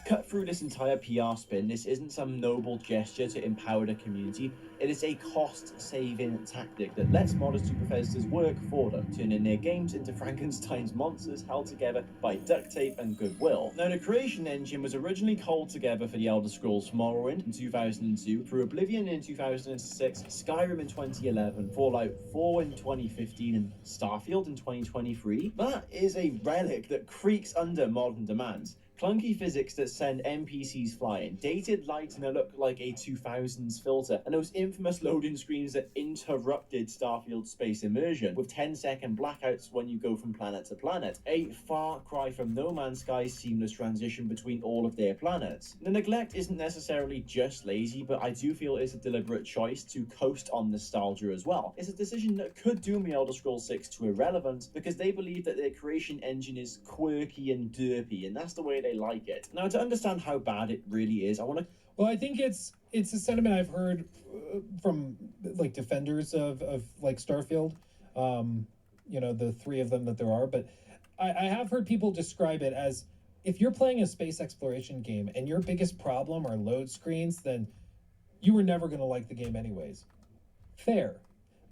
Cut through this entire PR spin, this isn't some noble gesture to empower the community. It is a cost-saving tactic that lets modders do Bethesda's work for them, turning their games into Frankenstein's monsters held together by duct tape and goodwill. Now, the Creation Engine was originally cobbled together for the Elder Scrolls Morrowind in 2002, for Oblivion in 2006, Skyrim in 2011, Fallout 4 in 2015, and Starfield in 2023. That is a relic that creaks under modern demands. Clunky physics that send NPCs flying, dated lighting that look like a 2000s filter, and those infamous loading screens that interrupted Starfield's space immersion, with 10-second blackouts when you go from planet to planet. A far cry from No Man's Sky's seamless transition between all of their planets. The neglect isn't necessarily just lazy, but I do feel it's a deliberate choice to coast on nostalgia as well. It's a decision that could doom the Elder Scrolls 6 to irrelevance, because they believe that their creation engine is quirky and derpy, and that's the way they like it. Now, to understand how bad it really is, I want to... Well, I think it's a sentiment I've heard from like defenders of like Starfield, the 3 of them that there are, but I have heard people describe it as, if you're playing a space exploration game and your biggest problem are load screens, then you were never going to like the game anyways. Fair.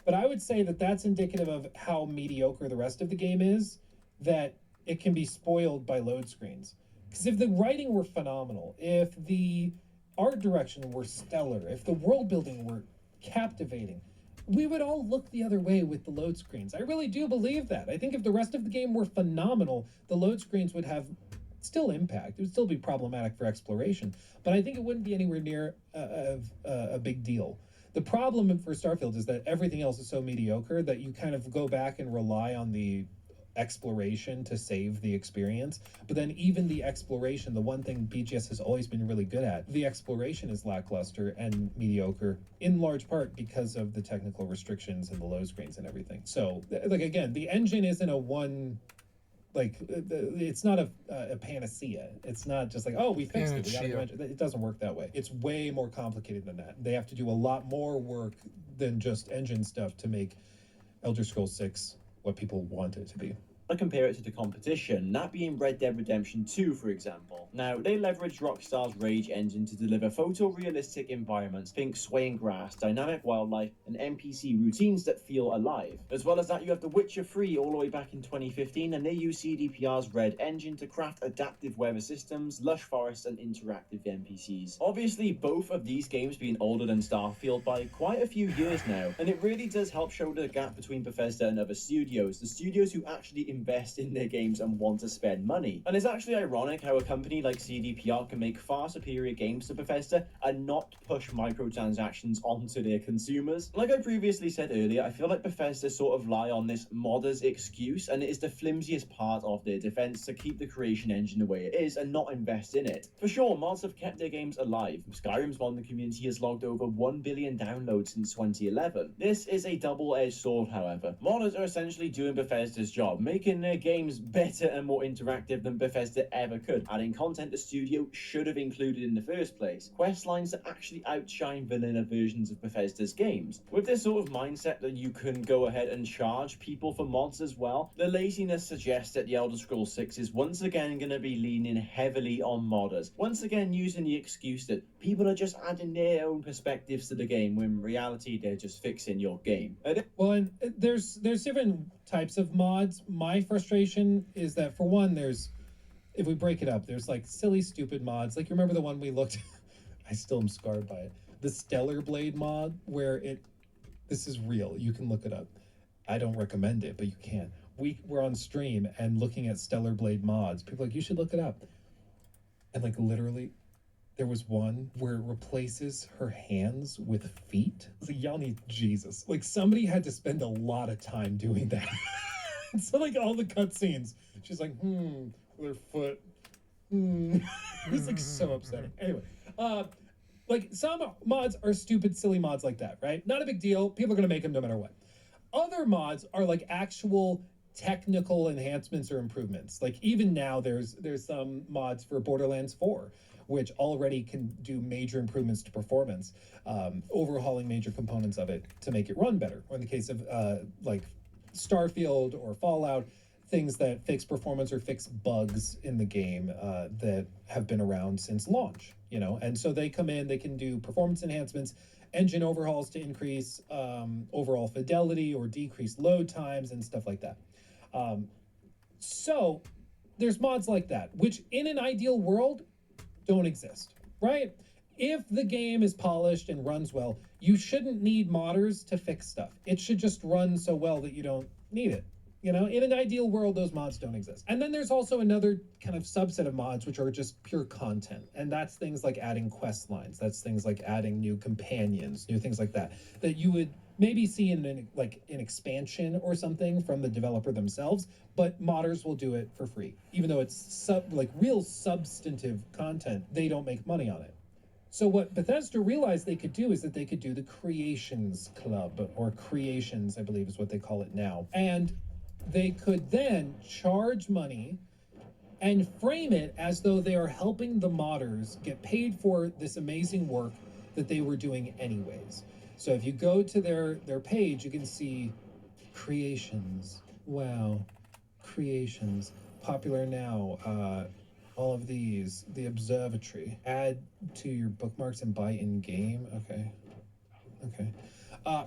But I would say that that's indicative of how mediocre the rest of the game is, that it can be spoiled by load screens. Because if the writing were phenomenal, if the art direction were stellar, if the world building were captivating, we would all look the other way with the load screens. I really do believe that. I think if the rest of the game were phenomenal, the load screens would have still impact. It would still be problematic for exploration, but I think it wouldn't be anywhere near a big deal. The problem for Starfield is that everything else is so mediocre that you kind of go back and rely on the exploration to save the experience. But then even the exploration, the one thing BGS has always been really good at, the exploration is lackluster and mediocre, in large part because of the technical restrictions and the load screens and everything. So, like, again, the engine isn't a one, like, it's not a panacea. It's not just like, oh, we fixed it, we got a new engine. It doesn't work that way. It's way more complicated than that. They have to do a lot more work than just engine stuff to make Elder Scrolls 6 what people want it to be. I compare it to the competition, that being Red Dead Redemption 2, for example. Now, they leveraged Rockstar's Rage engine to deliver photorealistic environments, think swaying grass, dynamic wildlife, and NPC routines that feel alive. As well as that, you have The Witcher 3 all the way back in 2015, and they use CDPR's Red engine to craft adaptive weather systems, lush forests, and interactive NPCs. Obviously, both of these games being older than Starfield by quite a few years now, and it really does help show the gap between Bethesda and other studios, the studios who actually invest in their games and want to spend money. And it's actually ironic how a company like CDPR can make far superior games to Bethesda and not push microtransactions onto their consumers. Like I previously said earlier, I feel like Bethesda sort of lie on this modders excuse, and it is the flimsiest part of their defense to keep the creation engine the way it is and not invest in it. For sure, mods have kept their games alive. Skyrim's modding community has logged over 1 billion downloads since 2011. This is a double-edged sword, however. Modders are essentially doing Bethesda's job, making their games better and more interactive than Bethesda ever could, adding content the studio should have included in the first place, quest lines that actually outshine vanilla versions of Bethesda's games. With this sort of mindset that you can go ahead and charge people for mods as well, the laziness suggests that the Elder Scrolls 6 is once again going to be leaning heavily on modders, once again using the excuse that people are just adding their own perspectives to the game, when in reality they're just fixing your game. Well, and there's different types of mods. My frustration is that, for one, if we break it up, there's like silly, stupid mods. Like, you remember the one we looked I still am scarred by it. The Stellar Blade mod, where this is real. You can look it up. I don't recommend it, but you can. We were on stream and looking at Stellar Blade mods. People were like, you should look it up. And like, literally, there was one where it replaces her hands with feet. I was like, y'all need Jesus. Like, somebody had to spend a lot of time doing that. So like, all the cutscenes, she's like, with her foot. It was like so upsetting. Anyway, like, some mods are stupid, silly mods like that, right? Not a big deal. People are gonna make them no matter what. Other mods are like actual technical enhancements or improvements. Like, even now, there's some mods for Borderlands 4, which already can do major improvements to performance, overhauling major components of it to make it run better. Or in the case of like Starfield or Fallout, things that fix performance or fix bugs in the game that have been around since launch, you know? And so they come in, they can do performance enhancements, engine overhauls to increase overall fidelity or decrease load times and stuff like that. So there's mods like that, which in an ideal world don't exist, right? If the game is polished and runs well, you shouldn't need modders to fix stuff. It should just run so well that you don't need it. You know, in an ideal world, those mods don't exist. And then there's also another kind of subset of mods, which are just pure content. And that's things like adding quest lines. That's things like adding new companions, new things like that, that you would maybe see in an expansion or something from the developer themselves, but modders will do it for free. Even though it's real substantive content, they don't make money on it. So what Bethesda realized they could do is that they could do the Creations Club, or Creations, I believe is what they call it now. And they could then charge money and frame it as though they are helping the modders get paid for this amazing work that they were doing anyways. So if you go to their page, you can see Creations. Wow. Creations. Popular now. All of these. The Observatory. Add to your bookmarks and buy in-game. Okay.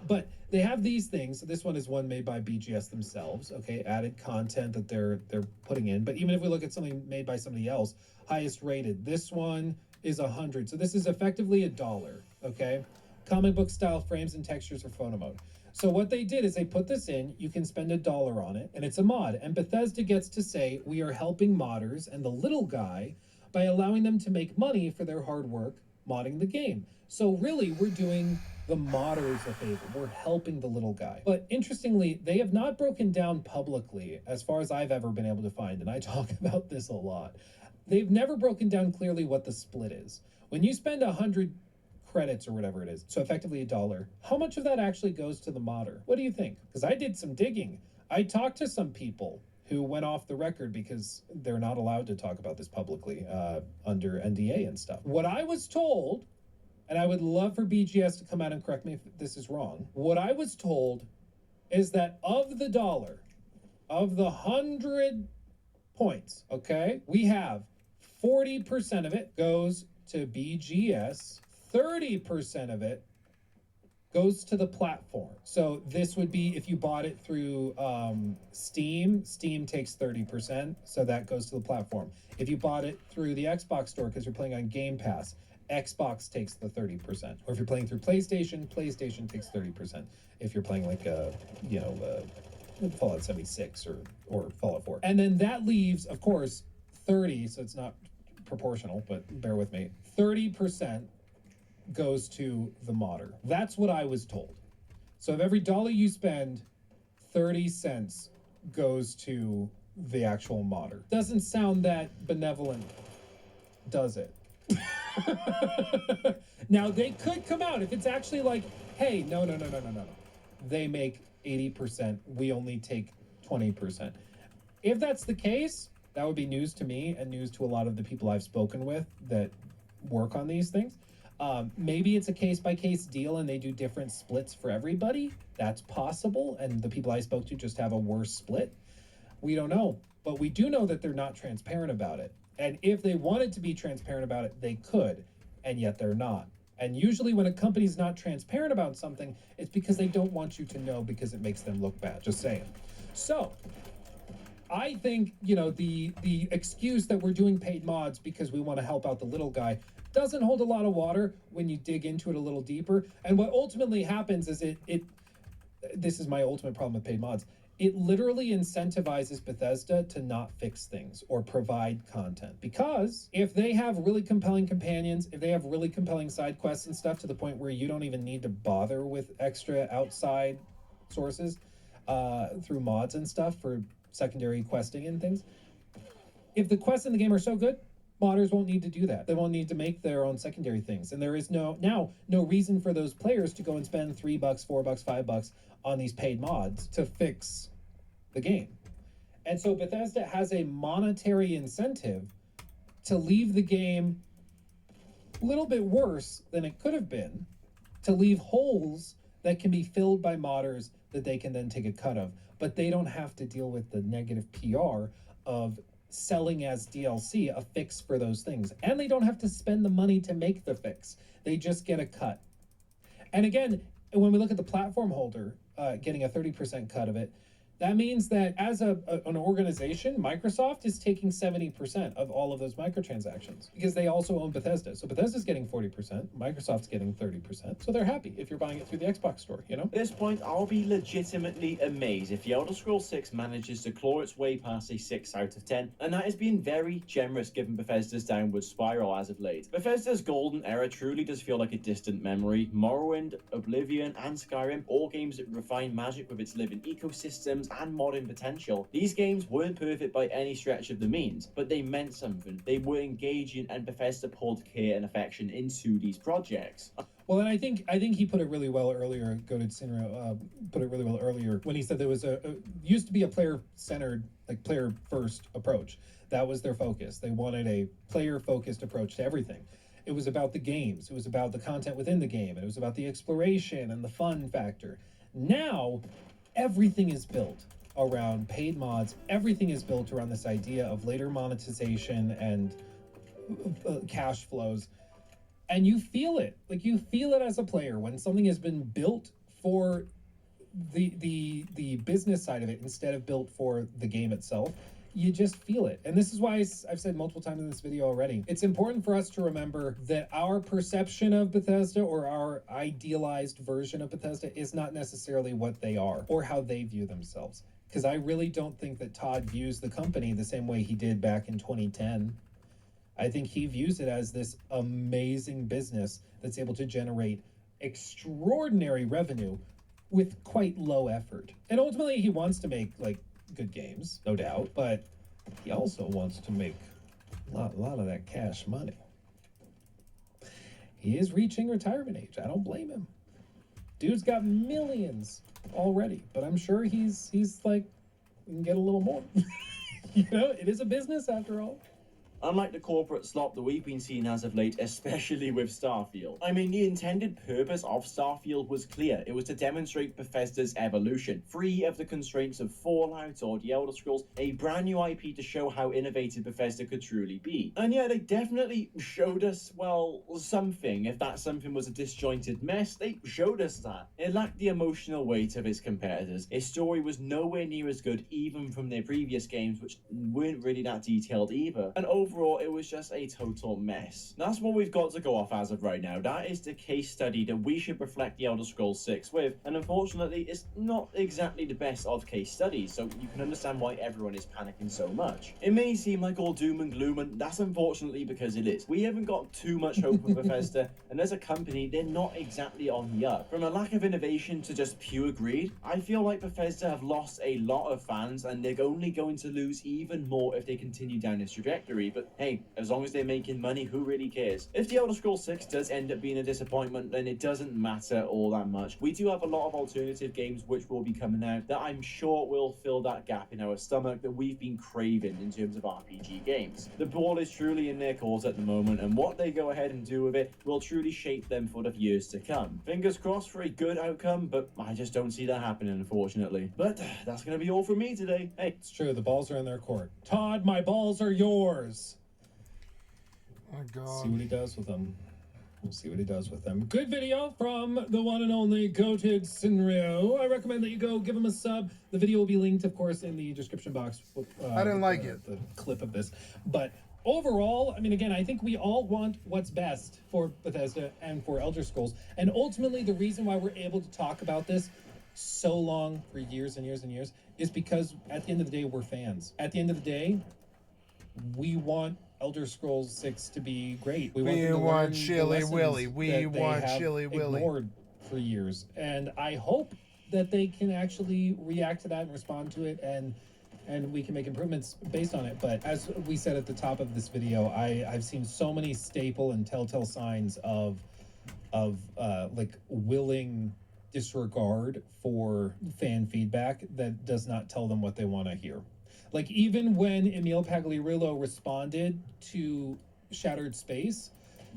But they have these things. So this one is one made by BGS themselves. Okay, added content that they're putting in. But even if we look at something made by somebody else, highest rated, this one is 100. So this is effectively $1. Okay, comic book style frames and textures for photo mode. So what they did is they put this in. You can spend $1 on it, and it's a mod. And Bethesda gets to say, we are helping modders and the little guy by allowing them to make money for their hard work modding the game. So really, we're doing the modders a favor. We're helping the little guy. But interestingly, they have not broken down publicly, as far as I've ever been able to find, and I talk about this a lot. They've never broken down clearly what the split is. When you spend 100 credits or whatever it is, so effectively $1, how much of that actually goes to the modder? What do you think? Because I did some digging. I talked to some people who went off the record because they're not allowed to talk about this publicly under NDA and stuff. What I was told, and I would love for BGS to come out and correct me if this is wrong, what I was told is that of the dollar, of the 100 points, okay, we have 40% of it goes to BGS, 30% of it goes to the platform. So this would be if you bought it through Steam. Steam takes 30%, so that goes to the platform. If you bought it through the Xbox store because you're playing on Game Pass, Xbox takes the 30%. Or if you're playing through PlayStation, PlayStation takes 30%. If you're playing like Fallout 76 or Fallout 4. And then that leaves, of course, 30, so it's not proportional, but bear with me, 30% goes to the modder. That's what I was told. So of every dollar you spend, 30 cents goes to the actual modder. Doesn't sound that benevolent, does it? Now they could come out if it's actually like, hey, no. They make 80%, we only take 20%. If that's the case, that would be news to me and news to a lot of the people I've spoken with that work on these things. Maybe it's a case-by-case deal and they do different splits for everybody. That's possible, and the people I spoke to just have a worse split. We don't know, but we do know that they're not transparent about it. And if they wanted to be transparent about it, they could, and yet they're not. And usually when a company's not transparent about something, it's because they don't want you to know because it makes them look bad. Just saying. So I think, the excuse that we're doing paid mods because we want to help out the little guy doesn't hold a lot of water when you dig into it a little deeper. And what ultimately happens is this is my ultimate problem with paid mods. It literally incentivizes Bethesda to not fix things or provide content. Because if they have really compelling companions, if they have really compelling side quests and stuff to the point where you don't even need to bother with extra outside sources through mods and stuff for secondary questing and things, if the quests in the game are so good, modders won't need to do that. They won't need to make their own secondary things. And there is no reason for those players to go and spend $3, $4, $5 on these paid mods to fix the game. And so Bethesda has a monetary incentive to leave the game a little bit worse than it could have been, to leave holes that can be filled by modders that they can then take a cut of. But they don't have to deal with the negative PR of selling as DLC a fix for those things. And they don't have to spend the money to make the fix. They just get a cut. And again, when we look at the platform holder getting a 30% cut of it, that means that as an organization, Microsoft is taking 70% of all of those microtransactions because they also own Bethesda. So Bethesda's getting 40%, Microsoft's getting 30%. So they're happy if you're buying it through the Xbox store, At this point, I'll be legitimately amazed if The Elder Scrolls 6 manages to claw its way past a 6 out of 10, and that is being very generous given Bethesda's downward spiral as of late. Bethesda's golden era truly does feel like a distant memory. Morrowind, Oblivion, and Skyrim, all games that refine magic with its living ecosystems and modern potential. These games weren't perfect by any stretch of the means, but they meant something. They were engaging, and Bethesda poured care and affection into these projects. Well, and I think he put it really well earlier. Goated Sinro put it really well earlier when he said there was used to be a player-centered, like player-first approach. That was their focus. They wanted a player-focused approach to everything. It was about the games. It was about the content within the game. And it was about the exploration and the fun factor. Now, everything is built around paid mods. Everything is built around this idea of later monetization and cash flows. And you feel it. Like, you feel it as a player when something has been built for the business side of it instead of built for the game itself. You just feel it. And this is why I've said multiple times in this video already, it's important for us to remember that our perception of Bethesda or our idealized version of Bethesda is not necessarily what they are or how they view themselves. Because I really don't think that Todd views the company the same way he did back in 2010. I think he views it as this amazing business that's able to generate extraordinary revenue with quite low effort. And ultimately, he wants to make, like, good games, no doubt, but he also wants to make a lot of that cash money. He is reaching retirement age. I don't blame him. Dude's got millions already, but I'm sure he's like, we can get a little more. It is a business after all. unlike the corporate slop that we've been seeing as of late, especially with Starfield. I mean, the intended purpose of Starfield was clear. It was to demonstrate Bethesda's evolution, free of the constraints of Fallout or the Elder Scrolls, a brand new IP to show how innovative Bethesda could truly be. And yeah, they definitely showed us, well, something. If that something was a disjointed mess, they showed us that. It lacked the emotional weight of its competitors. Its story was nowhere near as good, even from their previous games, which weren't really that detailed either. And overall, it was just a total mess. That's what we've got to go off as of right now. That is the case study that we should reflect the Elder Scrolls 6 with, and unfortunately, it's not exactly the best of case studies, so you can understand why everyone is panicking so much. It may seem like all doom and gloom, and that's unfortunately because it is. We haven't got too much hope for Bethesda, and as a company, they're not exactly on the up. From a lack of innovation to just pure greed, I feel like Bethesda have lost a lot of fans, and they're only going to lose even more if they continue down this trajectory. But hey, as long as they're making money, who really cares? If the Elder Scrolls 6 does end up being a disappointment, then it doesn't matter all that much. We do have a lot of alternative games which will be coming out that I'm sure will fill that gap in our stomach that we've been craving in terms of RPG games. The ball is truly in their court at the moment, and what they go ahead and do with it will truly shape them for the years to come. Fingers crossed for a good outcome, but I just don't see that happening, unfortunately. But that's going to be all from me today. Hey. It's true, the balls are in their court. Todd, my balls are yours. Oh, God. See what he does with them. We'll see what he does with them. Good video from the one and only Goated Sinrio. I recommend that you go give him a sub. The video will be linked, of course, in the description box. I didn't like it. The clip of this. But overall, I mean, again, I think we all want what's best for Bethesda and for Elder Scrolls. And ultimately, the reason why we're able to talk about this so long, for years and years and years, is because at the end of the day, we're fans. At the end of the day, we want Elder Scrolls 6 to be great. We want Chili Willy. We want Chili Willy. Ignored for years, and I hope that they can actually react to that and respond to it, and we can make improvements based on it. But as we said at the top of this video, I've seen so many staple and telltale signs of like willing disregard for fan feedback that does not tell them what they want to hear. Like, even when Emil Pagliarulo responded to Shattered Space,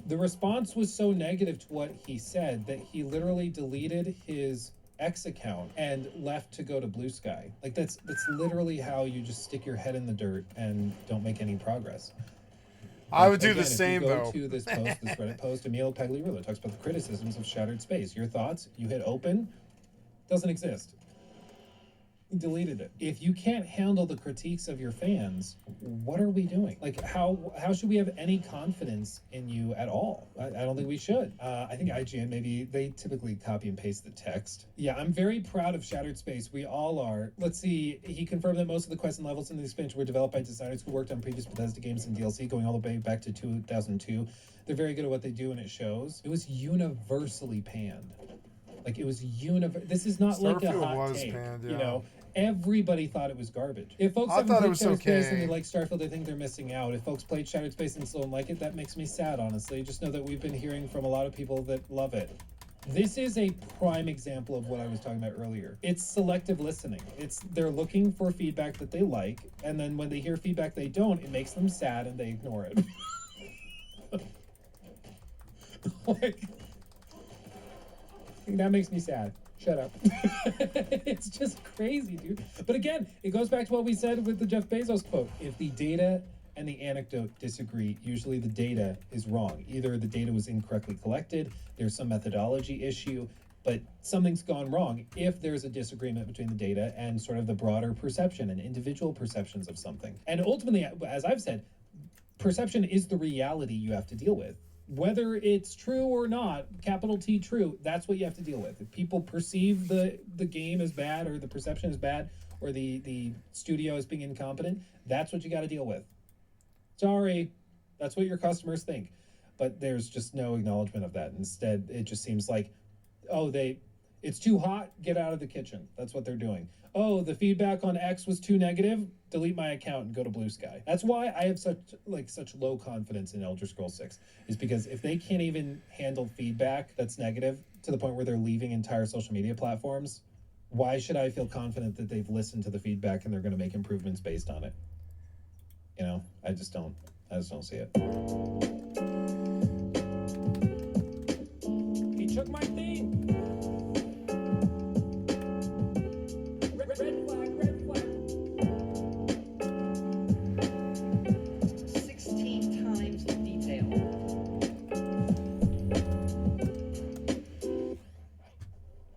the response was so negative to what he said that he literally deleted his X account and left to go to Blue Sky. Like, that's literally how you just stick your head in the dirt and don't make any progress. I would do the same, though. If you go to this post, this Reddit post, Emil Pagliarulo talks about the criticisms of Shattered Space. Your thoughts? You hit open. Doesn't exist. Deleted it. If you can't handle the critiques of your fans, what are we doing? Like, how should we have any confidence in you at all? I don't think we should. I think IGN, maybe they typically copy and paste the text. Yeah, I'm very proud of Shattered Space. We all are. Let's see. He confirmed that most of the quests and levels in the expansion were developed by designers who worked on previous Bethesda games and DLC, going all the way back to 2002. They're very good at what they do, and it shows. It was universally panned. Like, it was this is not like a hot take, panned, you know. Everybody thought it was garbage. If folks haven't played Shattered Space and they like Starfield, I think they're missing out. If folks played Shattered Space and still don't like it, that makes me sad, honestly. Just know that we've been hearing from a lot of people that love it. This is a prime example of what I was talking about earlier. It's selective listening. They're looking for feedback that they like, and then when they hear feedback they don't, it makes them sad and they ignore it. Like, that makes me sad. Shut up. It's just crazy, dude. But again, it goes back to what we said with the Jeff Bezos quote. If the data and the anecdote disagree, usually the data is wrong. Either the data was incorrectly collected, there's some methodology issue, but something's gone wrong if there's a disagreement between the data and sort of the broader perception and individual perceptions of something. And ultimately, as I've said, perception is the reality you have to deal with. Whether it's true or not, capital T true, that's what you have to deal with. If people perceive the game as bad, or the perception is bad, or the studio is being incompetent, that's what you got to deal with. Sorry, that's what your customers think. But there's just no acknowledgement of that. Instead, it just seems like, oh, it's too hot, get out of the kitchen. That's what they're doing. Oh, the feedback on X was too negative, delete my account and go to Blue Sky. That's why I have such low confidence in Elder Scrolls 6, is because if they can't even handle feedback that's negative to the point where they're leaving entire social media platforms, why should I feel confident that they've listened to the feedback and they're going to make improvements based on it? You know, I just don't. I just don't see it. He took my thing. Red flag, red flag. 16 times the detail.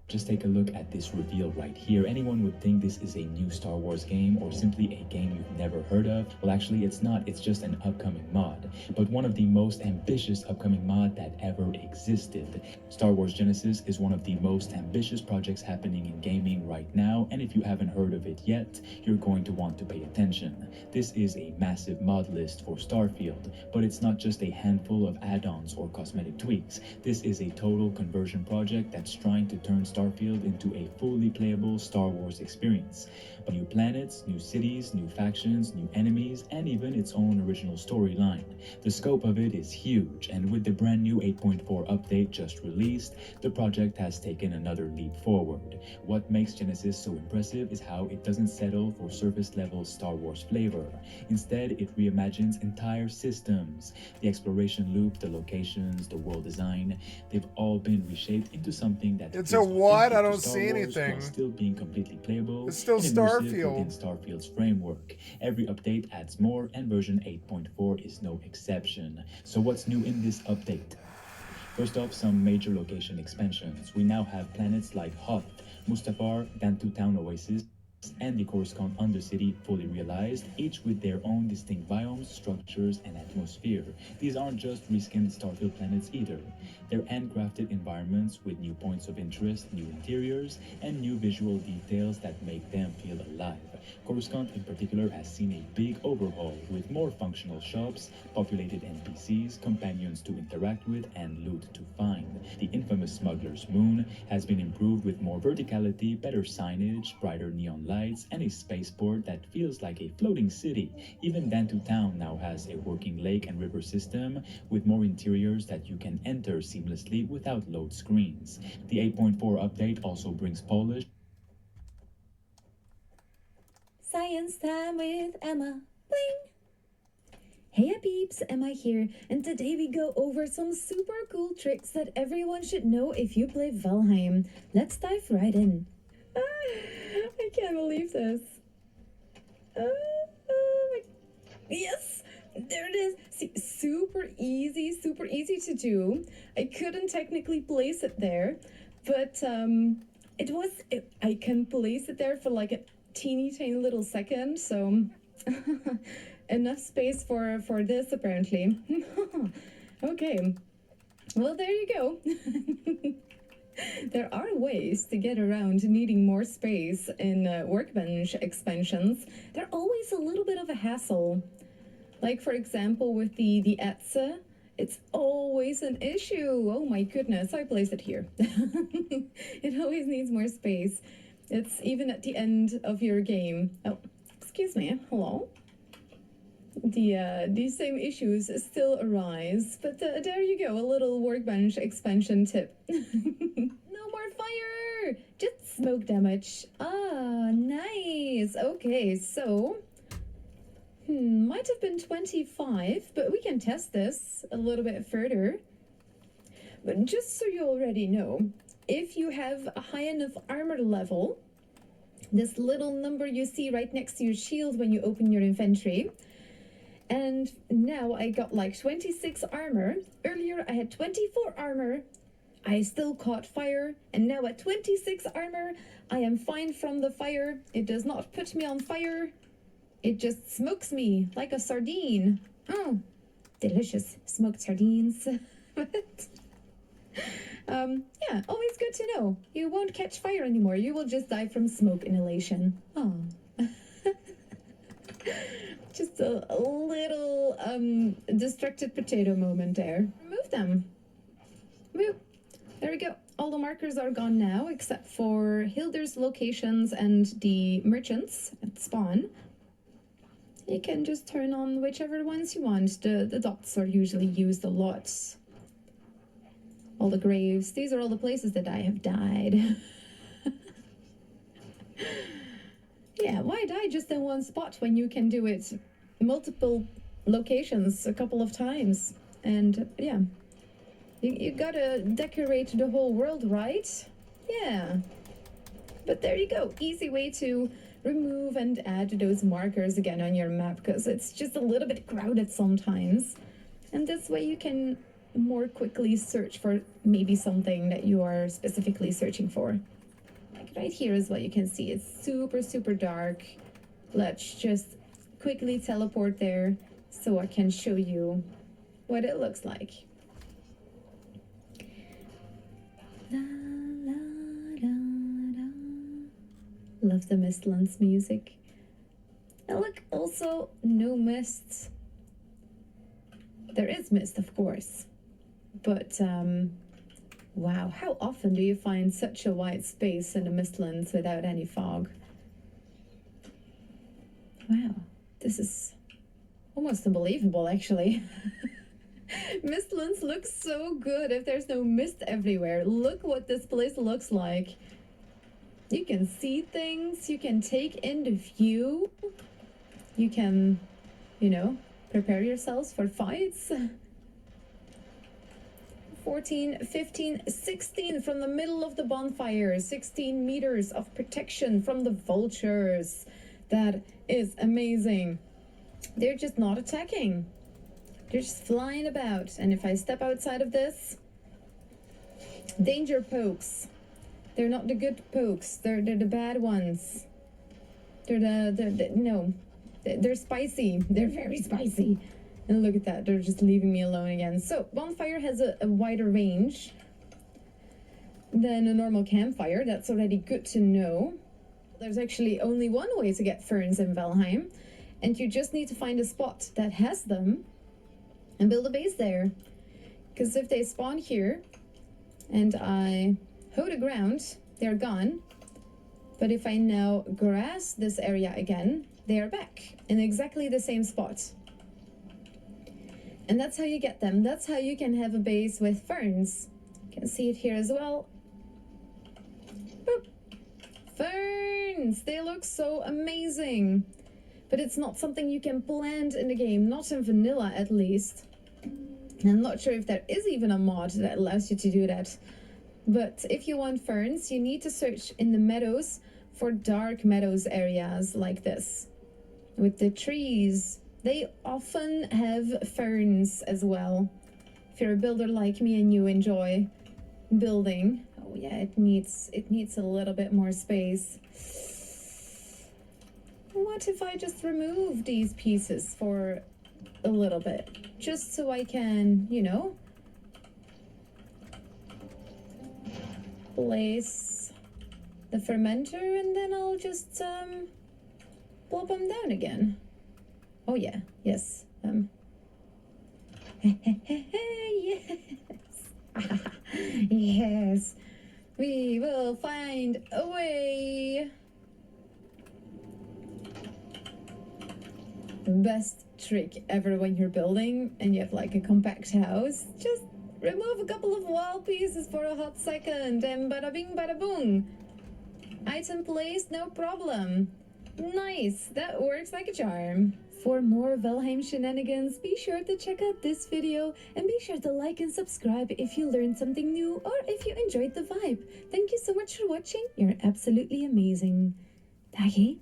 Just take a look at this reveal right here. Anyone would think this is a new Star Wars game or simply a game you've never heard of. Well, actually it's not. It's just an upcoming mod, but one of the most ambitious upcoming mod that ever existed. Star Wars Genesis is one of the most ambitious projects happening in gaming right now, and if you haven't heard of it yet, you're going to want to pay attention. This is a massive mod list for Starfield, but it's not just a handful of add-ons or cosmetic tweaks. This is a total conversion project that's trying to turn Starfield into a fully playable Star Wars experience. New planets, new cities, new factions, new enemies, and even its own original storyline. The scope of it is huge, and with the brand new 8.4 update just released, the project has taken another leap forward. What makes Genesis so impressive is how it doesn't settle for surface level Star Wars flavor. Instead, it reimagines entire systems. The exploration loop, the locations, the world design, they've all been reshaped into something that It's feels a what? authentic I to don't Star see Wars anything. while still being completely playable. It's still and immersive Starfield. within Starfield's framework. Every update adds more, and version 8.4 is no exception. So what's new in this update? First off, some major location expansions. We now have planets like Hoth, Mustafar, Dantu Town Oasis, and the Coruscant Undercity fully realized, each with their own distinct biomes, structures, and atmosphere. These aren't just reskinned Starfield planets either. They're handcrafted environments with new points of interest, new interiors, and new visual details that make them feel alive. Coruscant in particular has seen a big overhaul with more functional shops, populated NPCs, companions to interact with, and loot to find. The infamous Smuggler's Moon has been improved with more verticality, better signage, brighter neon lights, and a spaceport that feels like a floating city. Even Dantu Town now has a working lake and river system with more interiors that you can enter seamlessly without load screens. The 8.4 update also brings Polish Science time with Emma. Bling! Hey peeps, Emma here, and today we go over some super cool tricks that everyone should know if you play Valheim. Let's dive right in. I can't believe this. Yes! There it is. See, super easy to do. I couldn't technically place it there, but I can place it there for like a teeny tiny little second, so enough space for this apparently. Okay, well there you go. There are ways to get around needing more space in workbench expansions. They're always a little bit of a hassle. Like for example with the Etze, it's always an issue. Oh my goodness, I place it here. It always needs more space. It's even at the end of your game. Oh, excuse me. Hello. These same issues still arise, but there you go, a little workbench expansion tip. No more fire, just smoke damage. Ah, nice. Okay, so might have been 25, but we can test this a little bit further. But just so you already know, if you have a high enough armor level, this little number you see right next to your shield when you open your inventory, and now I got like 26 armor. Earlier I had 24 armor. I still caught fire, and now at 26 armor, I am fine from the fire. It does not put me on fire. It just smokes me like a sardine. Oh, delicious smoked sardines. Yeah, always good to know. You won't catch fire anymore. You will just die from smoke inhalation. Oh. Just a little distracted potato moment there. Remove them. Move. There we go. All the markers are gone now, except for Hilder's locations and the merchants at spawn. You can just turn on whichever ones you want. The dots are usually used a lot. All the graves. These are all the places that I have died. Yeah, why die just in one spot when you can do it multiple locations a couple of times. And yeah, you gotta decorate the whole world, right? Yeah. But there you go. Easy way to remove and add those markers again on your map, because it's just a little bit crowded sometimes. And this way you can more quickly search for maybe something that you are specifically searching for. Like right here is what you can see. It's super, super dark. Let's just quickly teleport there so I can show you what it looks like. La, la, da, da. Love the Mistlands music. And look, also no mists. There is mist, of course, but wow, how often do you find such a wide space in the Mistlands without any fog? Wow, this is almost unbelievable, actually. Mistlands looks so good if there's no mist everywhere. Look what this place looks like. You can see things, you can take in the view, you can, you know, prepare yourselves for fights. 14, 15, 16 from the middle of the bonfire. 16 meters of protection from the vultures. That is amazing. They're just not attacking. They're just flying about. And if I step outside of this, danger pokes. They're not the good pokes. They're the bad ones. They're spicy. They're very spicy. And look at that. They're just leaving me alone again. So bonfire has a wider range than a normal campfire. That's already good to know. There's actually only one way to get ferns in Valheim, and you just need to find a spot that has them and build a base there. Because if they spawn here and I hoe the ground, they're gone. But if I now grass this area again, they are back in exactly the same spot. And that's how you get them. That's how you can have a base with ferns. You can see it here as well. Boop. Ferns! They look so amazing. But it's not something you can plant in the game. Not in vanilla, at least. I'm not sure if there is even a mod that allows you to do that. But if you want ferns, you need to search in the meadows for dark meadows areas like this. With the trees. They often have ferns as well. If you're a builder like me and you enjoy building, oh yeah, it needs a little bit more space. What if I just remove these pieces for a little bit, just so I can, you know, place the fermenter, and then I'll just plop them down again. Oh yeah, yes. Yes. Yes. We will find a way. Best trick ever when you're building and you have like a compact house. Just remove a couple of wall pieces for a hot second and bada bing bada boom. Item placed, no problem. Nice, that works like a charm. For more Valheim shenanigans, be sure to check out this video and be sure to like and subscribe if you learned something new or if you enjoyed the vibe. Thank you so much for watching. You're absolutely amazing. Daggy.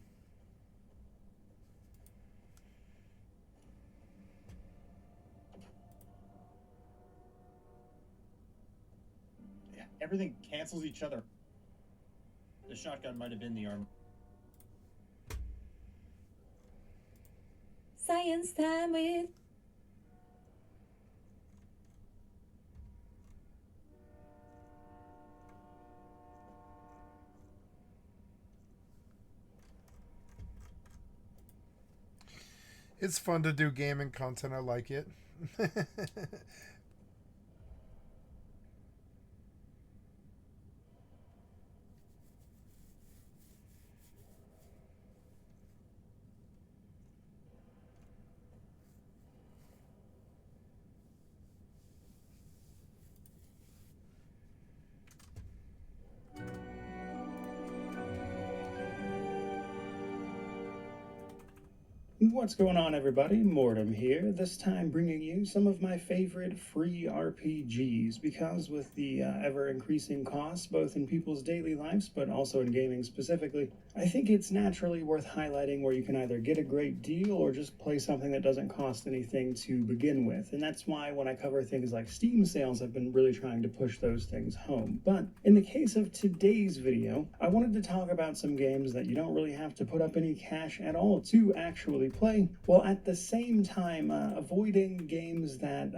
Yeah, everything cancels each other. The shotgun might have been the arm. Science time with... It's fun to do gaming content. I like it. What's going on, everybody? Mortem here, this time bringing you some of my favorite free RPGs, because with the ever-increasing costs, both in people's daily lives, but also in gaming specifically, I think it's naturally worth highlighting where you can either get a great deal or just play something that doesn't cost anything to begin with. And that's why when I cover things like Steam sales, I've been really trying to push those things home. But in the case of today's video, I wanted to talk about some games that you don't really have to put up any cash at all to actually play, while at the same time avoiding games that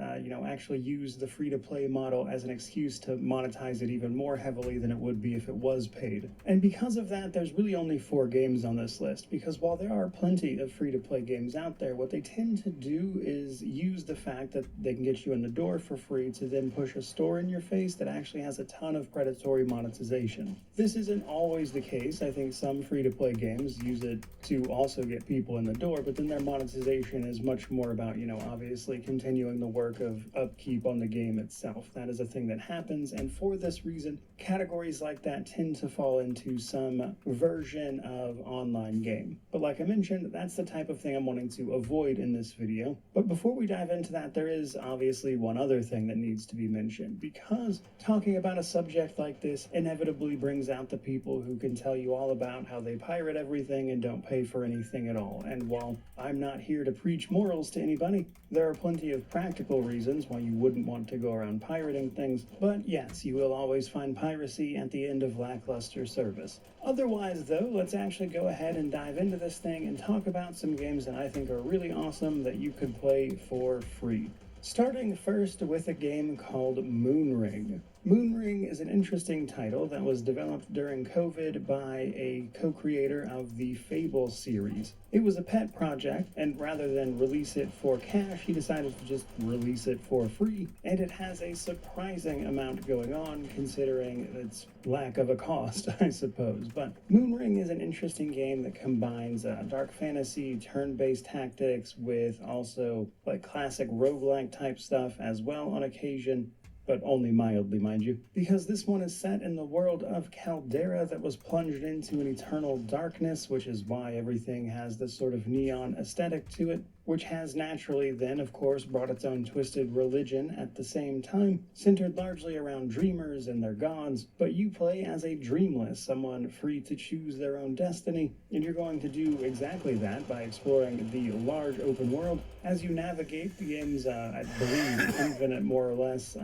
actually use the free-to-play model as an excuse to monetize it even more heavily than it would be if it was paid. And because of that, there's really only 4 games on this list, because while there are plenty of free-to-play games out there, what they tend to do is use the fact that they can get you in the door for free to then push a store in your face that actually has a ton of predatory monetization. This isn't always the case. I think some free-to-play games use it to also get people in the door, but then their monetization is much more about, obviously continuing the work of upkeep on the game itself. That is a thing that happens, and for this reason, categories like that tend to fall into some version of online game. But like I mentioned, that's the type of thing I'm wanting to avoid in this video. But before we dive into that, there is obviously one other thing that needs to be mentioned, because talking about a subject like this inevitably brings out the people who can tell you all about how they pirate everything and don't pay for anything at all. And while I'm not here to preach morals to anybody, there are plenty of practical reasons why you wouldn't want to go around pirating things, but yes, you will always find piracy at the end of lackluster service. Otherwise though, let's actually go ahead and dive into this thing and talk about some games that I think are really awesome that you could play for free. Starting first with a game called Moonring. Moonring is an interesting title that was developed during COVID by a co-creator of the Fable series. It was a pet project, and rather than release it for cash, he decided to just release it for free, and it has a surprising amount going on considering its lack of a cost, I suppose. But Moonring is an interesting game that combines dark fantasy, turn-based tactics with also like classic roguelike type stuff as well on occasion, but only mildly, mind you, because this one is set in the world of Caldera that was plunged into an eternal darkness, which is why everything has this sort of neon aesthetic to it, which has naturally then, of course, brought its own twisted religion at the same time, centered largely around dreamers and their gods, but you play as a dreamless, someone free to choose their own destiny, and you're going to do exactly that by exploring the large open world as you navigate the game's, I believe, infinite, more or less,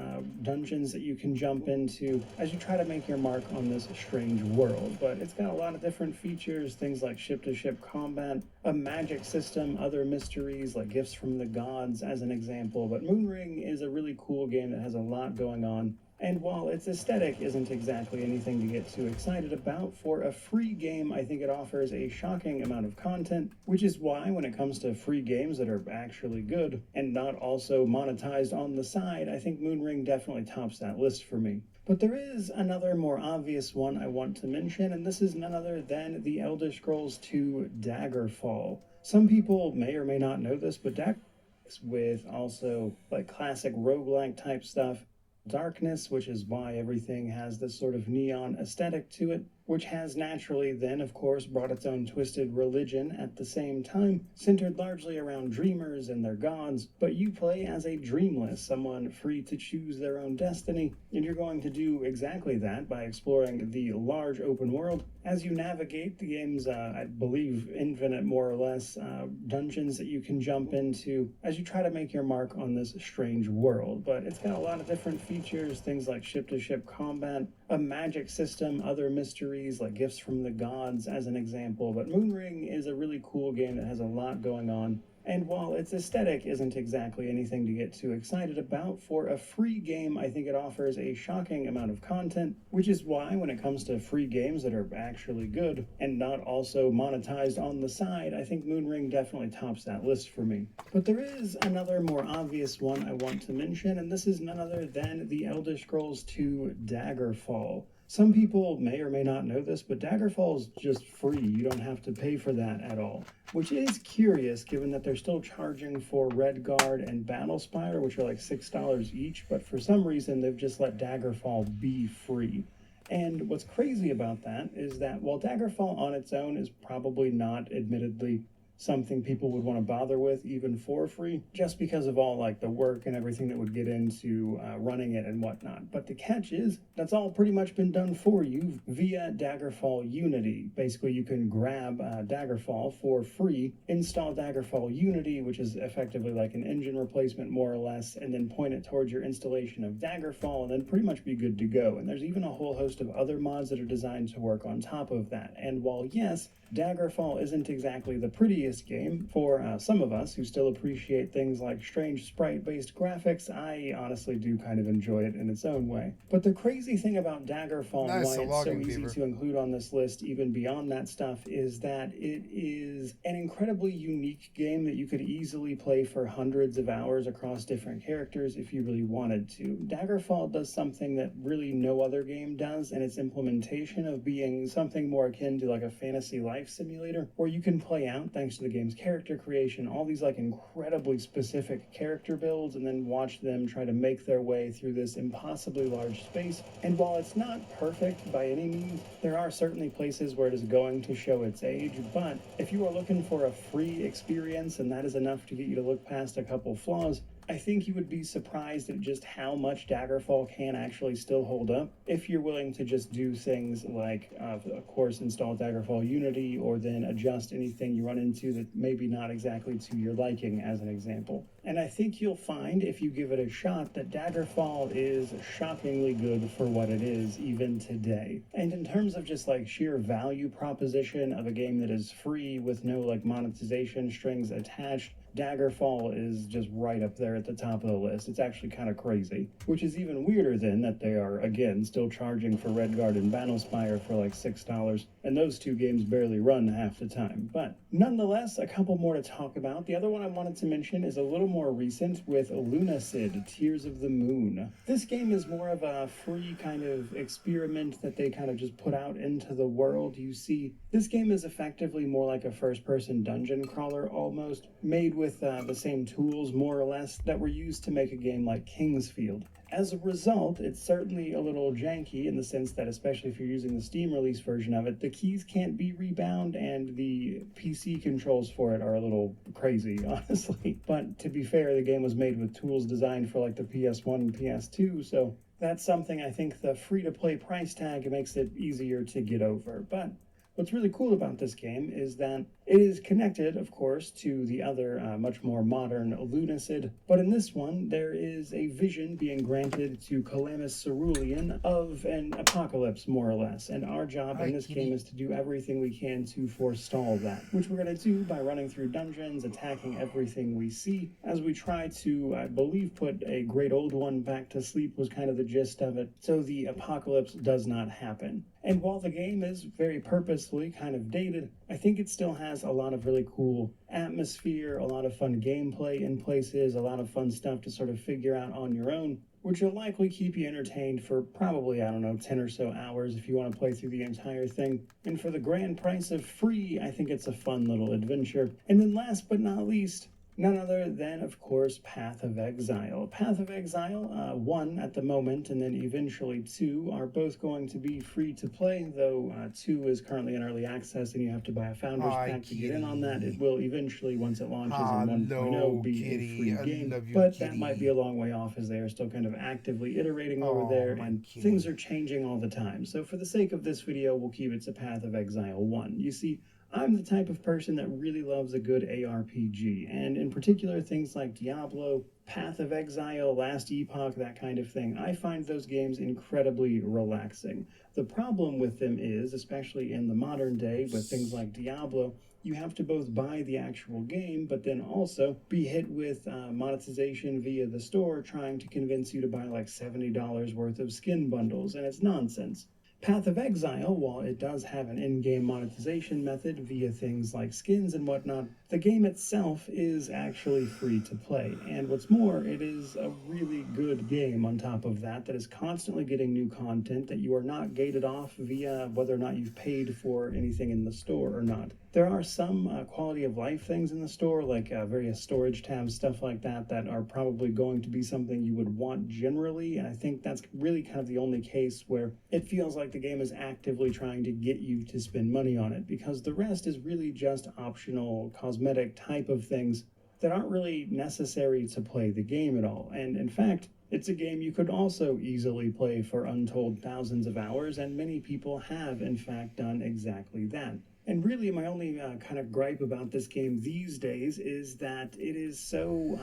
dungeons that you can jump into as you try to make your mark on this strange world. But it's got a lot of different features, things like ship-to-ship combat, a magic system, other mysteries like gifts from the gods as an example. But Moonring is a really cool game that has a lot going on. And while its aesthetic isn't exactly anything to get too excited about, for a free game, I think it offers a shocking amount of content, which is why when it comes to free games that are actually good and not also monetized on the side, I think Moonring definitely tops that list for me. But there is another more obvious one I want to mention, and this is none other than the Elder Scrolls II Daggerfall. Some people may or may not know this, but Daggerfall with also like classic roguelike type stuff, darkness, which is why everything has this sort of neon aesthetic to it, which has naturally then, of course, brought its own twisted religion at the same time, centered largely around dreamers and their gods, but you play as a dreamless, someone free to choose their own destiny, and you're going to do exactly that by exploring the large open world as you navigate the game's, I believe, infinite, more or less, dungeons that you can jump into as you try to make your mark on this strange world. But it's got a lot of different features, things like ship-to-ship combat, a magic system, other mysteries like gifts from the gods as an example. But Moonring is a really cool game that has a lot going on. And while its aesthetic isn't exactly anything to get too excited about, for a free game, I think it offers a shocking amount of content, which is why when it comes to free games that are actually good and not also monetized on the side, I think Moonring definitely tops that list for me. But there is another more obvious one I want to mention, and this is none other than the Elder Scrolls II Daggerfall. Some people may or may not know this, but Daggerfall is just free. You don't have to pay for that at all, which is curious given that they're still charging for Redguard and Battlespire, which are like $6 each, but for some reason they've just let Daggerfall be free. And what's crazy about that is that while Daggerfall on its own is probably not admittedly something people would want to bother with even for free, just because of all like the work and everything that would get into running it and whatnot. But the catch is, that's all pretty much been done for you via Daggerfall Unity. Basically, you can grab Daggerfall for free, install Daggerfall Unity, which is effectively like an engine replacement more or less, and then point it towards your installation of Daggerfall, and then pretty much be good to go. And there's even a whole host of other mods that are designed to work on top of that. And while yes, Daggerfall isn't exactly the prettiest game for some of us who still appreciate things like strange sprite-based graphics, I honestly do kind of enjoy it in its own way. But the crazy thing about Daggerfall, and why it's so easy to include on this list even beyond that stuff, is that it is an incredibly unique game that you could easily play for hundreds of hours across different characters if you really wanted to. Daggerfall does something that really no other game does, and its implementation of being something more akin to like a fantasy life simulator, where you can play out, thanks to the game's character creation, all these like incredibly specific character builds, and then watch them try to make their way through this impossibly large space. And while it's not perfect by any means, there are certainly places where it is going to show its age. But if you are looking for a free experience and that is enough to get you to look past a couple flaws, I think you would be surprised at just how much Daggerfall can actually still hold up if you're willing to just do things like, of course, install Daggerfall Unity, or then adjust anything you run into that maybe not exactly to your liking, as an example. And I think you'll find, if you give it a shot, that Daggerfall is shockingly good for what it is, even today. And in terms of just like sheer value proposition of a game that is free with no like monetization strings attached, Daggerfall is just right up there at the top of the list. It's actually kind of crazy. Which is even weirder than that they are, again, still charging for Redguard and Battlespire for like $6, and those two games barely run half the time. But nonetheless, a couple more to talk about. The other one I wanted to mention is a little more recent, with Lunacid, Tears of the Moon. This game is more of a free kind of experiment that they kind of just put out into the world. You see, this game is effectively more like a first-person dungeon crawler almost, made with the same tools, more or less, that were used to make a game like Kingsfield. As a result, it's certainly a little janky in the sense that, especially if you're using the Steam release version of it, the keys can't be rebound and the PC controls for it are a little crazy, honestly. But to be fair, the game was made with tools designed for like the PS1 and PS2, so that's something I think the free-to-play price tag makes it easier to get over. But what's really cool about this game is that it is connected, of course, to the other, much more modern Lunacid, but in this one, there is a vision being granted to Calamus Cerulean of an apocalypse, more or less, and our job in this game is to do everything we can to forestall that, which we're going to do by running through dungeons, attacking everything we see, as we try to, I believe, put a great old one back to sleep was kind of the gist of it, so the apocalypse does not happen. And while the game is very purposefully kind of dated, I think it still has a lot of really cool atmosphere, a lot of fun gameplay in places, a lot of fun stuff to sort of figure out on your own, which will likely keep you entertained for probably, I don't know, 10 or so hours if you want to play through the entire thing. And for the grand price of free, I think it's a fun little adventure. And then last but not least, none other than, of course, Path of Exile. Path of Exile 1 at the moment, and then eventually 2, are both going to be free to play, though 2 is currently in early access and you have to buy a Founders Pack to get in on that. It will eventually, once it launches in 1.0, be a free game, but that might be a long way off as they are still kind of actively iterating over there, and things are changing all the time. So for the sake of this video, we'll keep it to Path of Exile 1. You see, I'm the type of person that really loves a good ARPG, and in particular things like Diablo, Path of Exile, Last Epoch, that kind of thing. I find those games incredibly relaxing. The problem with them is, especially in the modern day with things like Diablo, you have to both buy the actual game, but then also be hit with monetization via the store trying to convince you to buy like $70 worth of skin bundles, and it's nonsense. Path of Exile, while it does have an in-game monetization method via things like skins and whatnot, the game itself is actually free to play. And what's more, it is a really good game on top of that is constantly getting new content that you are not gated off via whether or not you've paid for anything in the store or not. There are some quality of life things in the store, like various storage tabs, stuff like that, that are probably going to be something you would want generally, and I think that's really kind of the only case where it feels like the game is actively trying to get you to spend money on it, because the rest is really just optional, cosmetic type of things that aren't really necessary to play the game at all. And in fact, it's a game you could also easily play for untold thousands of hours, and many people have, in fact, done exactly that. And really, my only kind of gripe about this game these days is that it is so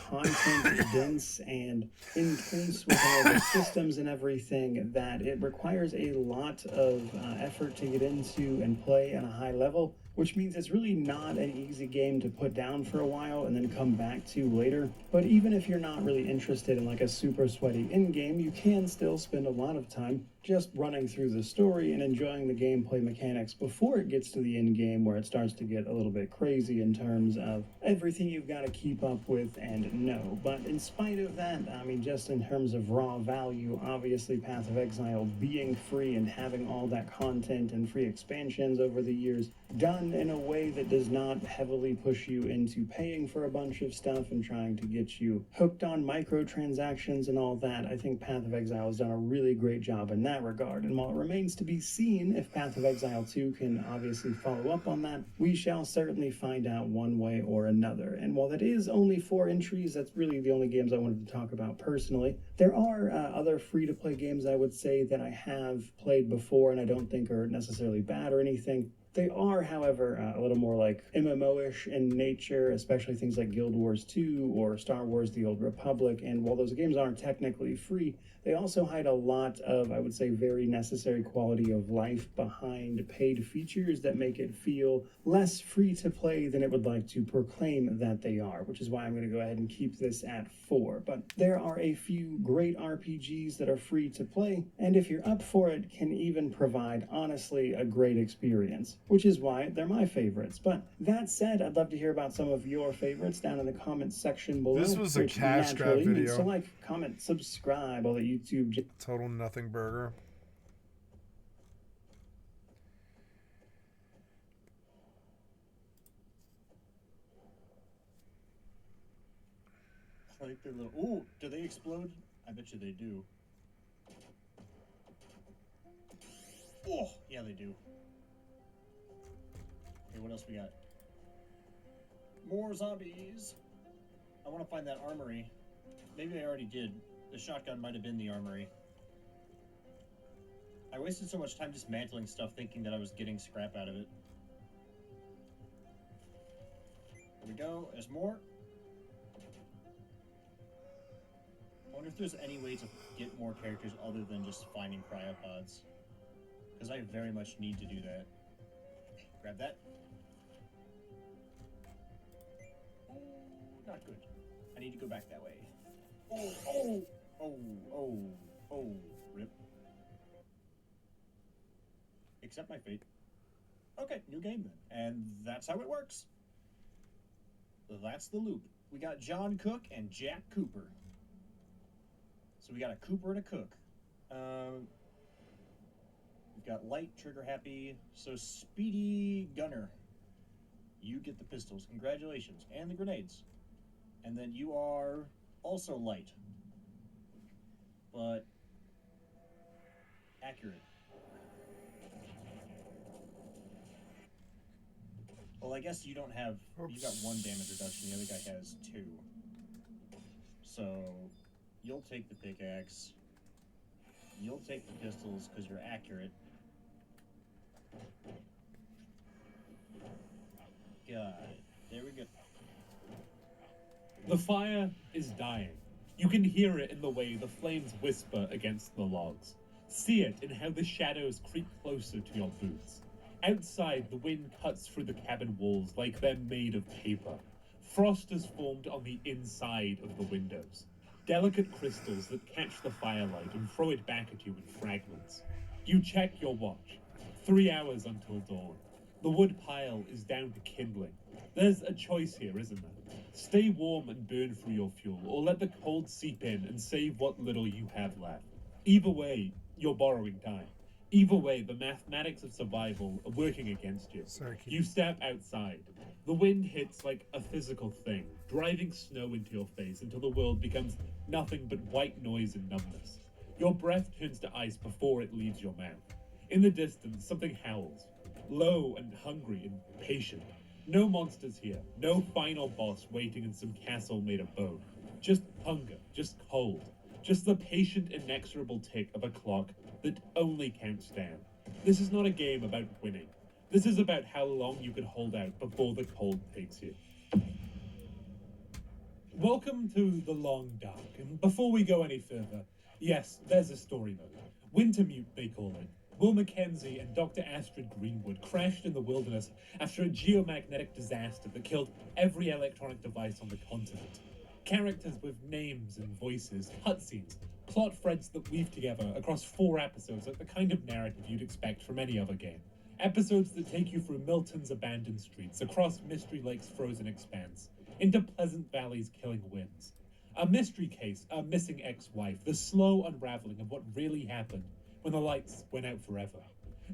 content dense and intense with all the systems and everything that it requires a lot of effort to get into and play at a high level, which means it's really not an easy game to put down for a while and then come back to later. But even if you're not really interested in like a super sweaty end game, you can still spend a lot of time just running through the story and enjoying the gameplay mechanics before it gets to the end game, where it starts to get a little bit crazy in terms of everything you've got to keep up with and know. But in spite of that, I mean, just in terms of raw value, obviously Path of Exile being free and having all that content and free expansions over the years done in a way that does not heavily push you into paying for a bunch of stuff and trying to get you hooked on microtransactions and all that, I think Path of Exile has done a really great job in that regard. And while it remains to be seen if Path of Exile 2 can obviously follow up on that, we shall certainly find out one way or another. And while that is only 4 entries, that's really the only games I wanted to talk about personally. There are other free-to-play games I would say that I have played before and I don't think are necessarily bad or anything. They are, however, a little more like MMO-ish in nature, especially things like Guild Wars 2 or Star Wars The Old Republic, and while those games aren't technically free, they also hide a lot of, I would say, very necessary quality of life behind paid features that make it feel less free to play than it would like to proclaim that they are, which is why I'm going to go ahead and keep this at 4. But there are a few great RPGs that are free to play, and if you're up for it, can even provide, honestly, a great experience, which is why they're my favorites. But that said, I'd love to hear about some of your favorites down in the comments section below. This was a which cash grab naturally means video. to like, comment, subscribe, all that YouTube. Total nothing burger. I like their little. Ooh, do they explode? I bet you they do. Oh, yeah, they do. Okay, what else we got? More zombies. I want to find that armory. Maybe I already did. The shotgun might have been the armory. I wasted so much time dismantling stuff thinking that I was getting scrap out of it. There we go. There's more. I wonder if there's any way to get more characters other than just finding cryopods. Because I very much need to do that. Grab that. Oh, not good. I need to go back that way. Oh, oh, oh, oh, oh, rip. Accept my fate. Okay, new game then. And that's how it works. That's the loop. We got John Cook and Jack Cooper. So we got a Cooper and a Cook. We've got Light, Trigger Happy. So Speedy Gunner. You get the pistols. Congratulations. And the grenades. And then you are also Light. But accurate. Well, I guess you don't have... You got 1 damage reduction. The other guy has 2. So you'll take the pickaxe. You'll take the pistols because you're accurate. Got it. There we go. The fire is dying. You can hear it in the way the flames whisper against the logs. See it in how the shadows creep closer to your boots. Outside, the wind cuts through the cabin walls like they're made of paper. Frost is formed on the inside of the windows. Delicate crystals that catch the firelight and throw it back at you in fragments. You check your watch. 3 hours until dawn. The wood pile is down to kindling. There's a choice here, isn't there? Stay warm and burn through your fuel, or let the cold seep in and save what little you have left. Either way, you're borrowing time. Either way, the mathematics of survival are working against you. Sorry, Kitty. You step outside. The wind hits like a physical thing, driving snow into your face until the world becomes nothing but white noise and numbness. Your breath turns to ice before it leaves your mouth. In the distance, something howls. Low and hungry and patient. No monsters here. No final boss waiting in some castle made of bone. Just hunger. Just cold. Just the patient, inexorable tick of a clock that only counts down. This is not a game about winning. This is about how long you can hold out before the cold takes you. Welcome to the Long Dark, and before we go any further, yes, there's a story mode. Wintermute, they call it. Will Mackenzie and Dr. Astrid Greenwood crashed in the wilderness after a geomagnetic disaster that killed every electronic device on the continent. Characters with names and voices, cutscenes, plot threads that weave together across 4 episodes like the kind of narrative you'd expect from any other game. Episodes that take you through Milton's abandoned streets, across Mystery Lake's frozen expanse, into Pleasant Valley's killing winds. A mystery case, a missing ex-wife, the slow unraveling of what really happened when the lights went out forever.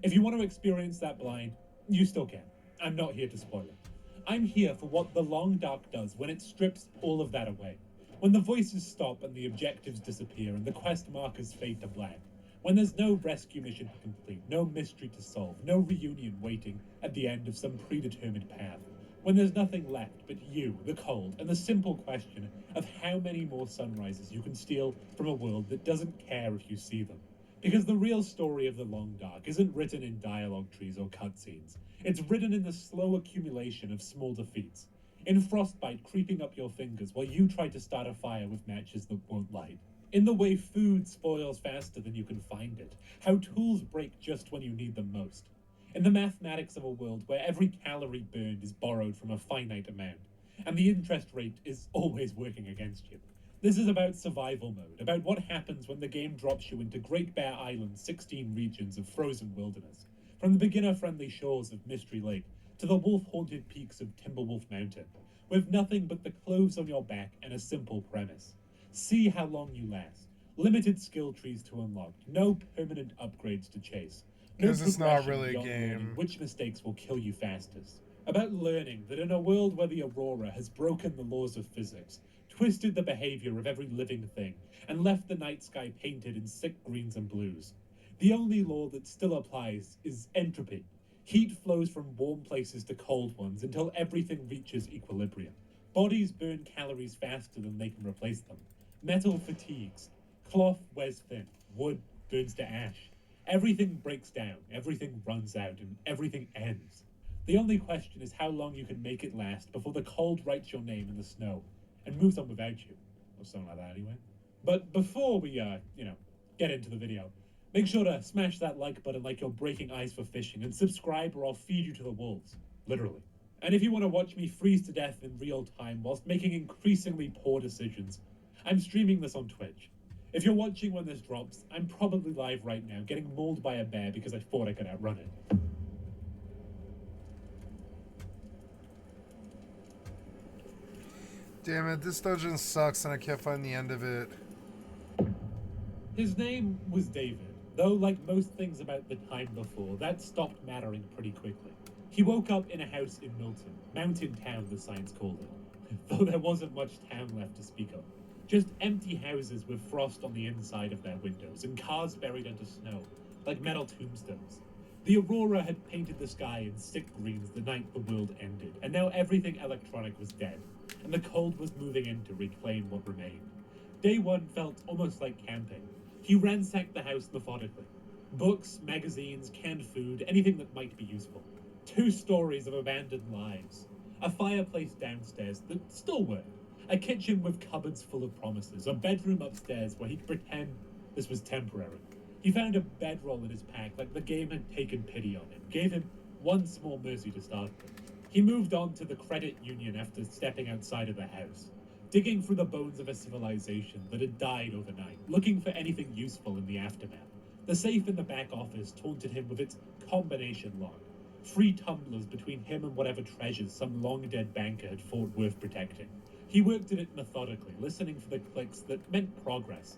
If you want to experience that blind, you still can. I'm not here to spoil it. I'm here for what The Long Dark does when it strips all of that away. When the voices stop and the objectives disappear and the quest markers fade to black. When there's no rescue mission to complete, no mystery to solve, no reunion waiting at the end of some predetermined path. When there's nothing left but you, the cold, and the simple question of how many more sunrises you can steal from a world that doesn't care if you see them. Because the real story of The Long Dark isn't written in dialogue trees or cutscenes. It's written in the slow accumulation of small defeats. In frostbite creeping up your fingers while you try to start a fire with matches that won't light. In the way food spoils faster than you can find it. How tools break just when you need them most. In the mathematics of a world where every calorie burned is borrowed from a finite amount. And the interest rate is always working against you. This is about survival mode, about what happens when the game drops you into Great Bear Island's 16 regions of frozen wilderness. From the beginner-friendly shores of Mystery Lake to the wolf-haunted peaks of Timberwolf Mountain, with nothing but the clothes on your back and a simple premise. See how long you last. Limited skill trees to unlock, no permanent upgrades to chase. No Because it's not progression really a beyond learning game. which mistakes will kill you fastest. About learning that in a world where the Aurora has broken the laws of physics, twisted the behavior of every living thing, and left the night sky painted in sick greens and blues. The only law that still applies is entropy. Heat flows from warm places to cold ones until everything reaches equilibrium. Bodies burn calories faster than they can replace them. Metal fatigues. Cloth wears thin. Wood burns to ash. Everything breaks down, everything runs out, and everything ends. The only question is how long you can make it last before the cold writes your name in the snow and moves on without you. Or something like that anyway. But before we, get into the video, make sure to smash that like button like you're breaking ice for fishing, and subscribe or I'll feed you to the wolves. Literally. And if you want to watch me freeze to death in real time whilst making increasingly poor decisions, I'm streaming this on Twitch. If you're watching when this drops, I'm probably live right now, getting mauled by a bear because I thought I could outrun it. Damn it, this dungeon sucks and I can't find the end of it. His name was David, though like most things about the time before, that stopped mattering pretty quickly. He woke up in a house in Milton, Mountain Town the signs called it, though there wasn't much town left to speak of. Just empty houses with frost on the inside of their windows and cars buried under snow, like metal tombstones. The Aurora had painted the sky in sick greens the night the world ended, and now everything electronic was dead, and the cold was moving in to reclaim what remained. Day one felt almost like camping. He ransacked the house methodically. Books, magazines, canned food, anything that might be useful. 2 stories of abandoned lives. A fireplace downstairs that still worked. A kitchen with cupboards full of promises. A bedroom upstairs where he could pretend this was temporary. He found a bedroll in his pack like the game had taken pity on him, gave him one small mercy to start with. He moved on to the credit union after stepping outside of the house, digging through the bones of a civilization that had died overnight, looking for anything useful in the aftermath. The safe in the back office taunted him with its combination lock. 3 tumblers between him and whatever treasures some long-dead banker had thought worth protecting. He worked at it methodically, listening for the clicks that meant progress,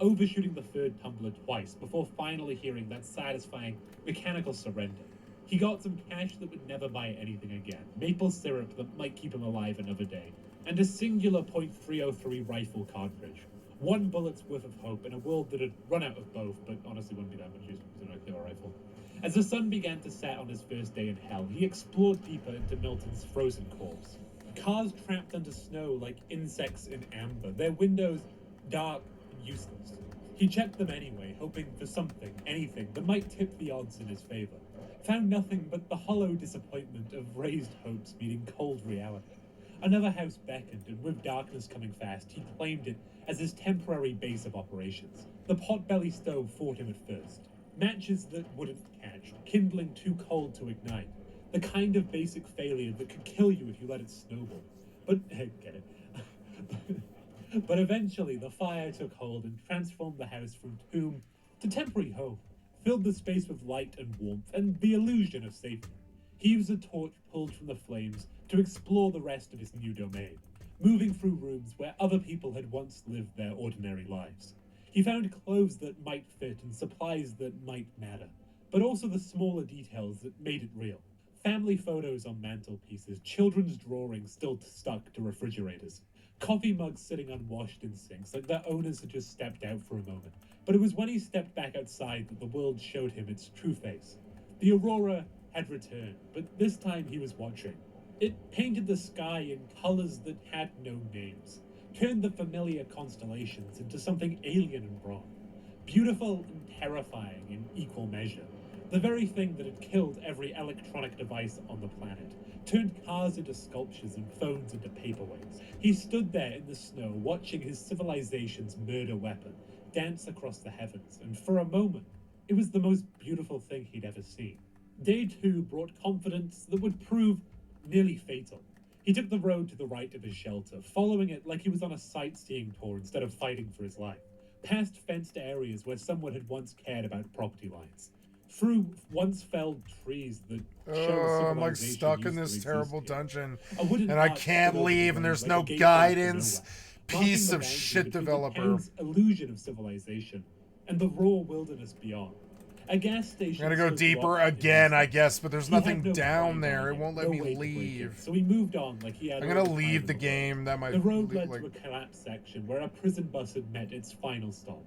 overshooting the third tumbler twice before finally hearing that satisfying mechanical surrender. He got some cash that would never buy anything again, maple syrup that might keep him alive another day, and a singular .303 rifle cartridge. 1 bullet's worth of hope in a world that had run out of both, but honestly wouldn't be that much use for a nuclear rifle. As the sun began to set on his first day in hell, he explored deeper into Milton's frozen corpse. Cars trapped under snow like insects in amber, their windows dark and useless. He checked them anyway, hoping for something, anything, that might tip the odds in his favor. Found nothing but the hollow disappointment of raised hopes meeting cold reality. Another house beckoned, and with darkness coming fast, he claimed it as his temporary base of operations. The potbelly stove fought him at first. Matches that wouldn't catch, kindling too cold to ignite. The kind of basic failure that could kill you if you let it snowball. But, get it. But eventually the fire took hold and transformed the house from tomb to temporary home, filled the space with light and warmth and the illusion of safety. He used a torch pulled from the flames to explore the rest of his new domain, moving through rooms where other people had once lived their ordinary lives. He found clothes that might fit and supplies that might matter, but also the smaller details that made it real. Family photos on mantelpieces, children's drawings still stuck to refrigerators, coffee mugs sitting unwashed in sinks like their owners had just stepped out for a moment. But it was when he stepped back outside that the world showed him its true face. The aurora had returned, but this time he was watching. It painted the sky in colors that had no names, turned the familiar constellations into something alien and wrong, beautiful and terrifying in equal measure. The very thing that had killed every electronic device on the planet, turned cars into sculptures and phones into paperweights. He stood there in the snow, watching his civilization's murder weapon dance across the heavens, and for a moment, it was the most beautiful thing he'd ever seen. Day 2 brought confidence that would prove nearly fatal. He took the road to the right of his shelter, following it like he was on a sightseeing tour instead of fighting for his life, past fenced areas where someone had once cared about property lines, through once felled trees that show I'm like civilization stuck in used to this exist terrible here. dungeon, A wooden and I arch can't stood over the leave, road and there's like no a gateway to guidance. nowhere, Piece marking of the shit boundary between developer. the town's illusion of civilization and the raw wilderness beyond. A gas station. I'm gonna go stood deeper blocked in again, I distance. guess, but there's He had nothing no down crime there. on It him, won't no let me way to break in, leave. so he moved on like he had. I'm all gonna the time leave in the world. game. That might The road led like to a collapsed section where a prison bus had met its final stop,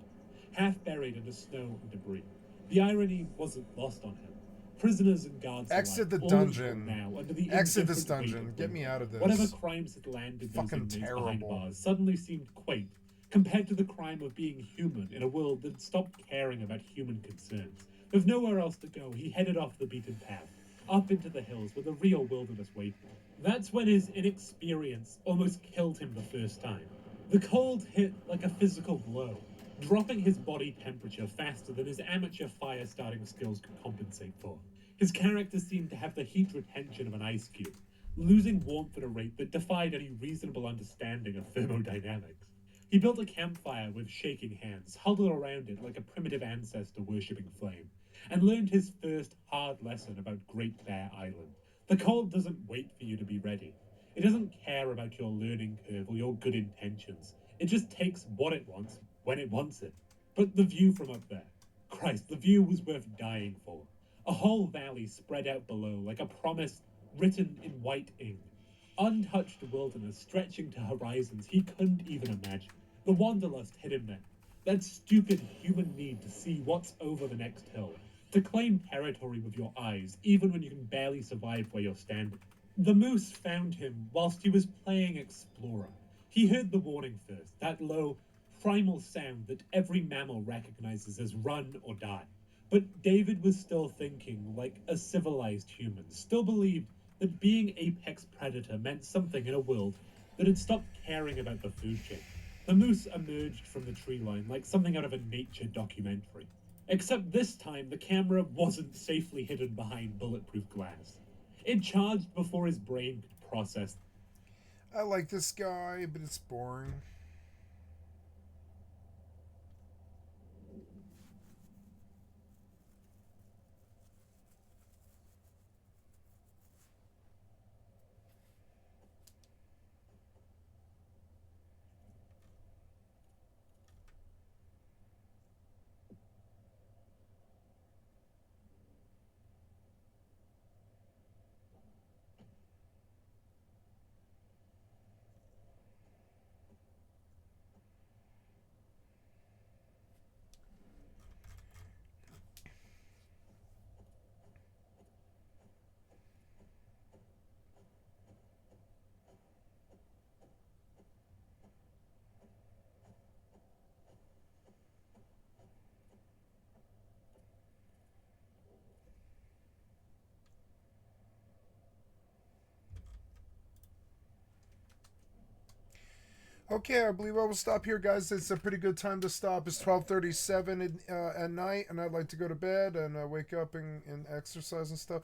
half buried in the snow and debris. The irony wasn't lost on him. Prisoners and guards exit the alike, all dungeon. now under the Exit this indifferent weight dungeon. of Get me winter. out of this. Whatever crimes had landed those Fucking inmates behind terrible. bars suddenly seemed quaint compared to the crime of being human in a world that had stopped caring about human concerns. With nowhere else to go, he headed off the beaten path, up into the hills where the real wilderness waited. That's when his inexperience almost killed him the first time. The cold hit like a physical blow, dropping his body temperature faster than his amateur fire-starting skills could compensate for. His character seemed to have the heat retention of an ice cube, losing warmth at a rate that defied any reasonable understanding of thermodynamics. He built a campfire with shaking hands, huddled around it like a primitive ancestor worshipping flame, and learned his first hard lesson about Great Bear Island. The cold doesn't wait for you to be ready. It doesn't care about your learning curve or your good intentions. It just takes what it wants, when it wants it. But the view from up there, Christ, the view was worth dying for. A whole valley spread out below like a promise written in white ink. Untouched wilderness stretching to horizons he couldn't even imagine. The wanderlust hit him then. That stupid human need to see what's over the next hill. To claim territory with your eyes, even when you can barely survive where you're standing. The moose found him whilst he was playing explorer. He heard the warning first, that low, primal sound that every mammal recognizes as run or die. But David was still thinking like a civilized human, still believed that being apex predator meant something in a world that had stopped caring about the food chain. The moose emerged from the tree line like something out of a nature documentary. Except this time, the camera wasn't safely hidden behind bulletproof glass. It charged before his brain could process. I like this guy, but it's boring. Okay, I believe I will stop here, guys. It's a pretty good time to stop. It's 12:37 at night, and I'd like to go to bed and wake up and exercise and stuff.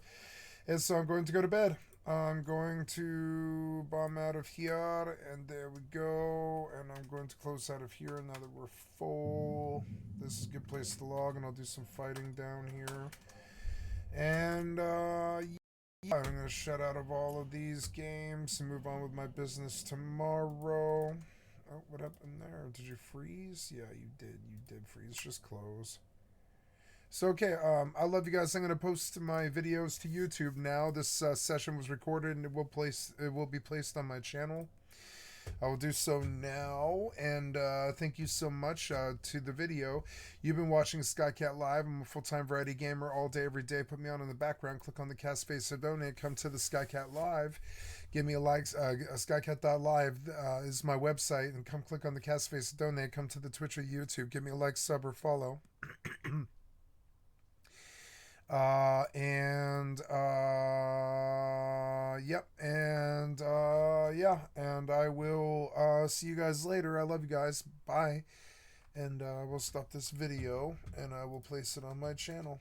And so I'm going to go to bed. I'm going to bomb out of here, and there we go. And I'm going to close out of here now that we're full. This is a good place to log, and I'll do some fighting down here. And yeah, I'm going to shut out of all of these games and move on with my business tomorrow. Oh, what happened there? Did you freeze? Yeah, you did. You did freeze. Just close. So, okay, I love you guys. I'm going to post my videos to YouTube now. This session was recorded and it will be placed on my channel. I will do so now, and thank you so much to the video. You've been watching Skycatlive. I'm a full-time variety gamer all day, every day. Put me on in the background. Click on the cast space to donate. Come to the Skycatlive. Give me a like. Skycat.live is my website, and come click on the cast space to donate. Come to the Twitch or YouTube. Give me a like, sub, or follow. Yep, and yeah, and I will see you guys later. I love you guys. Bye. And we'll stop this video and I will place it on my channel.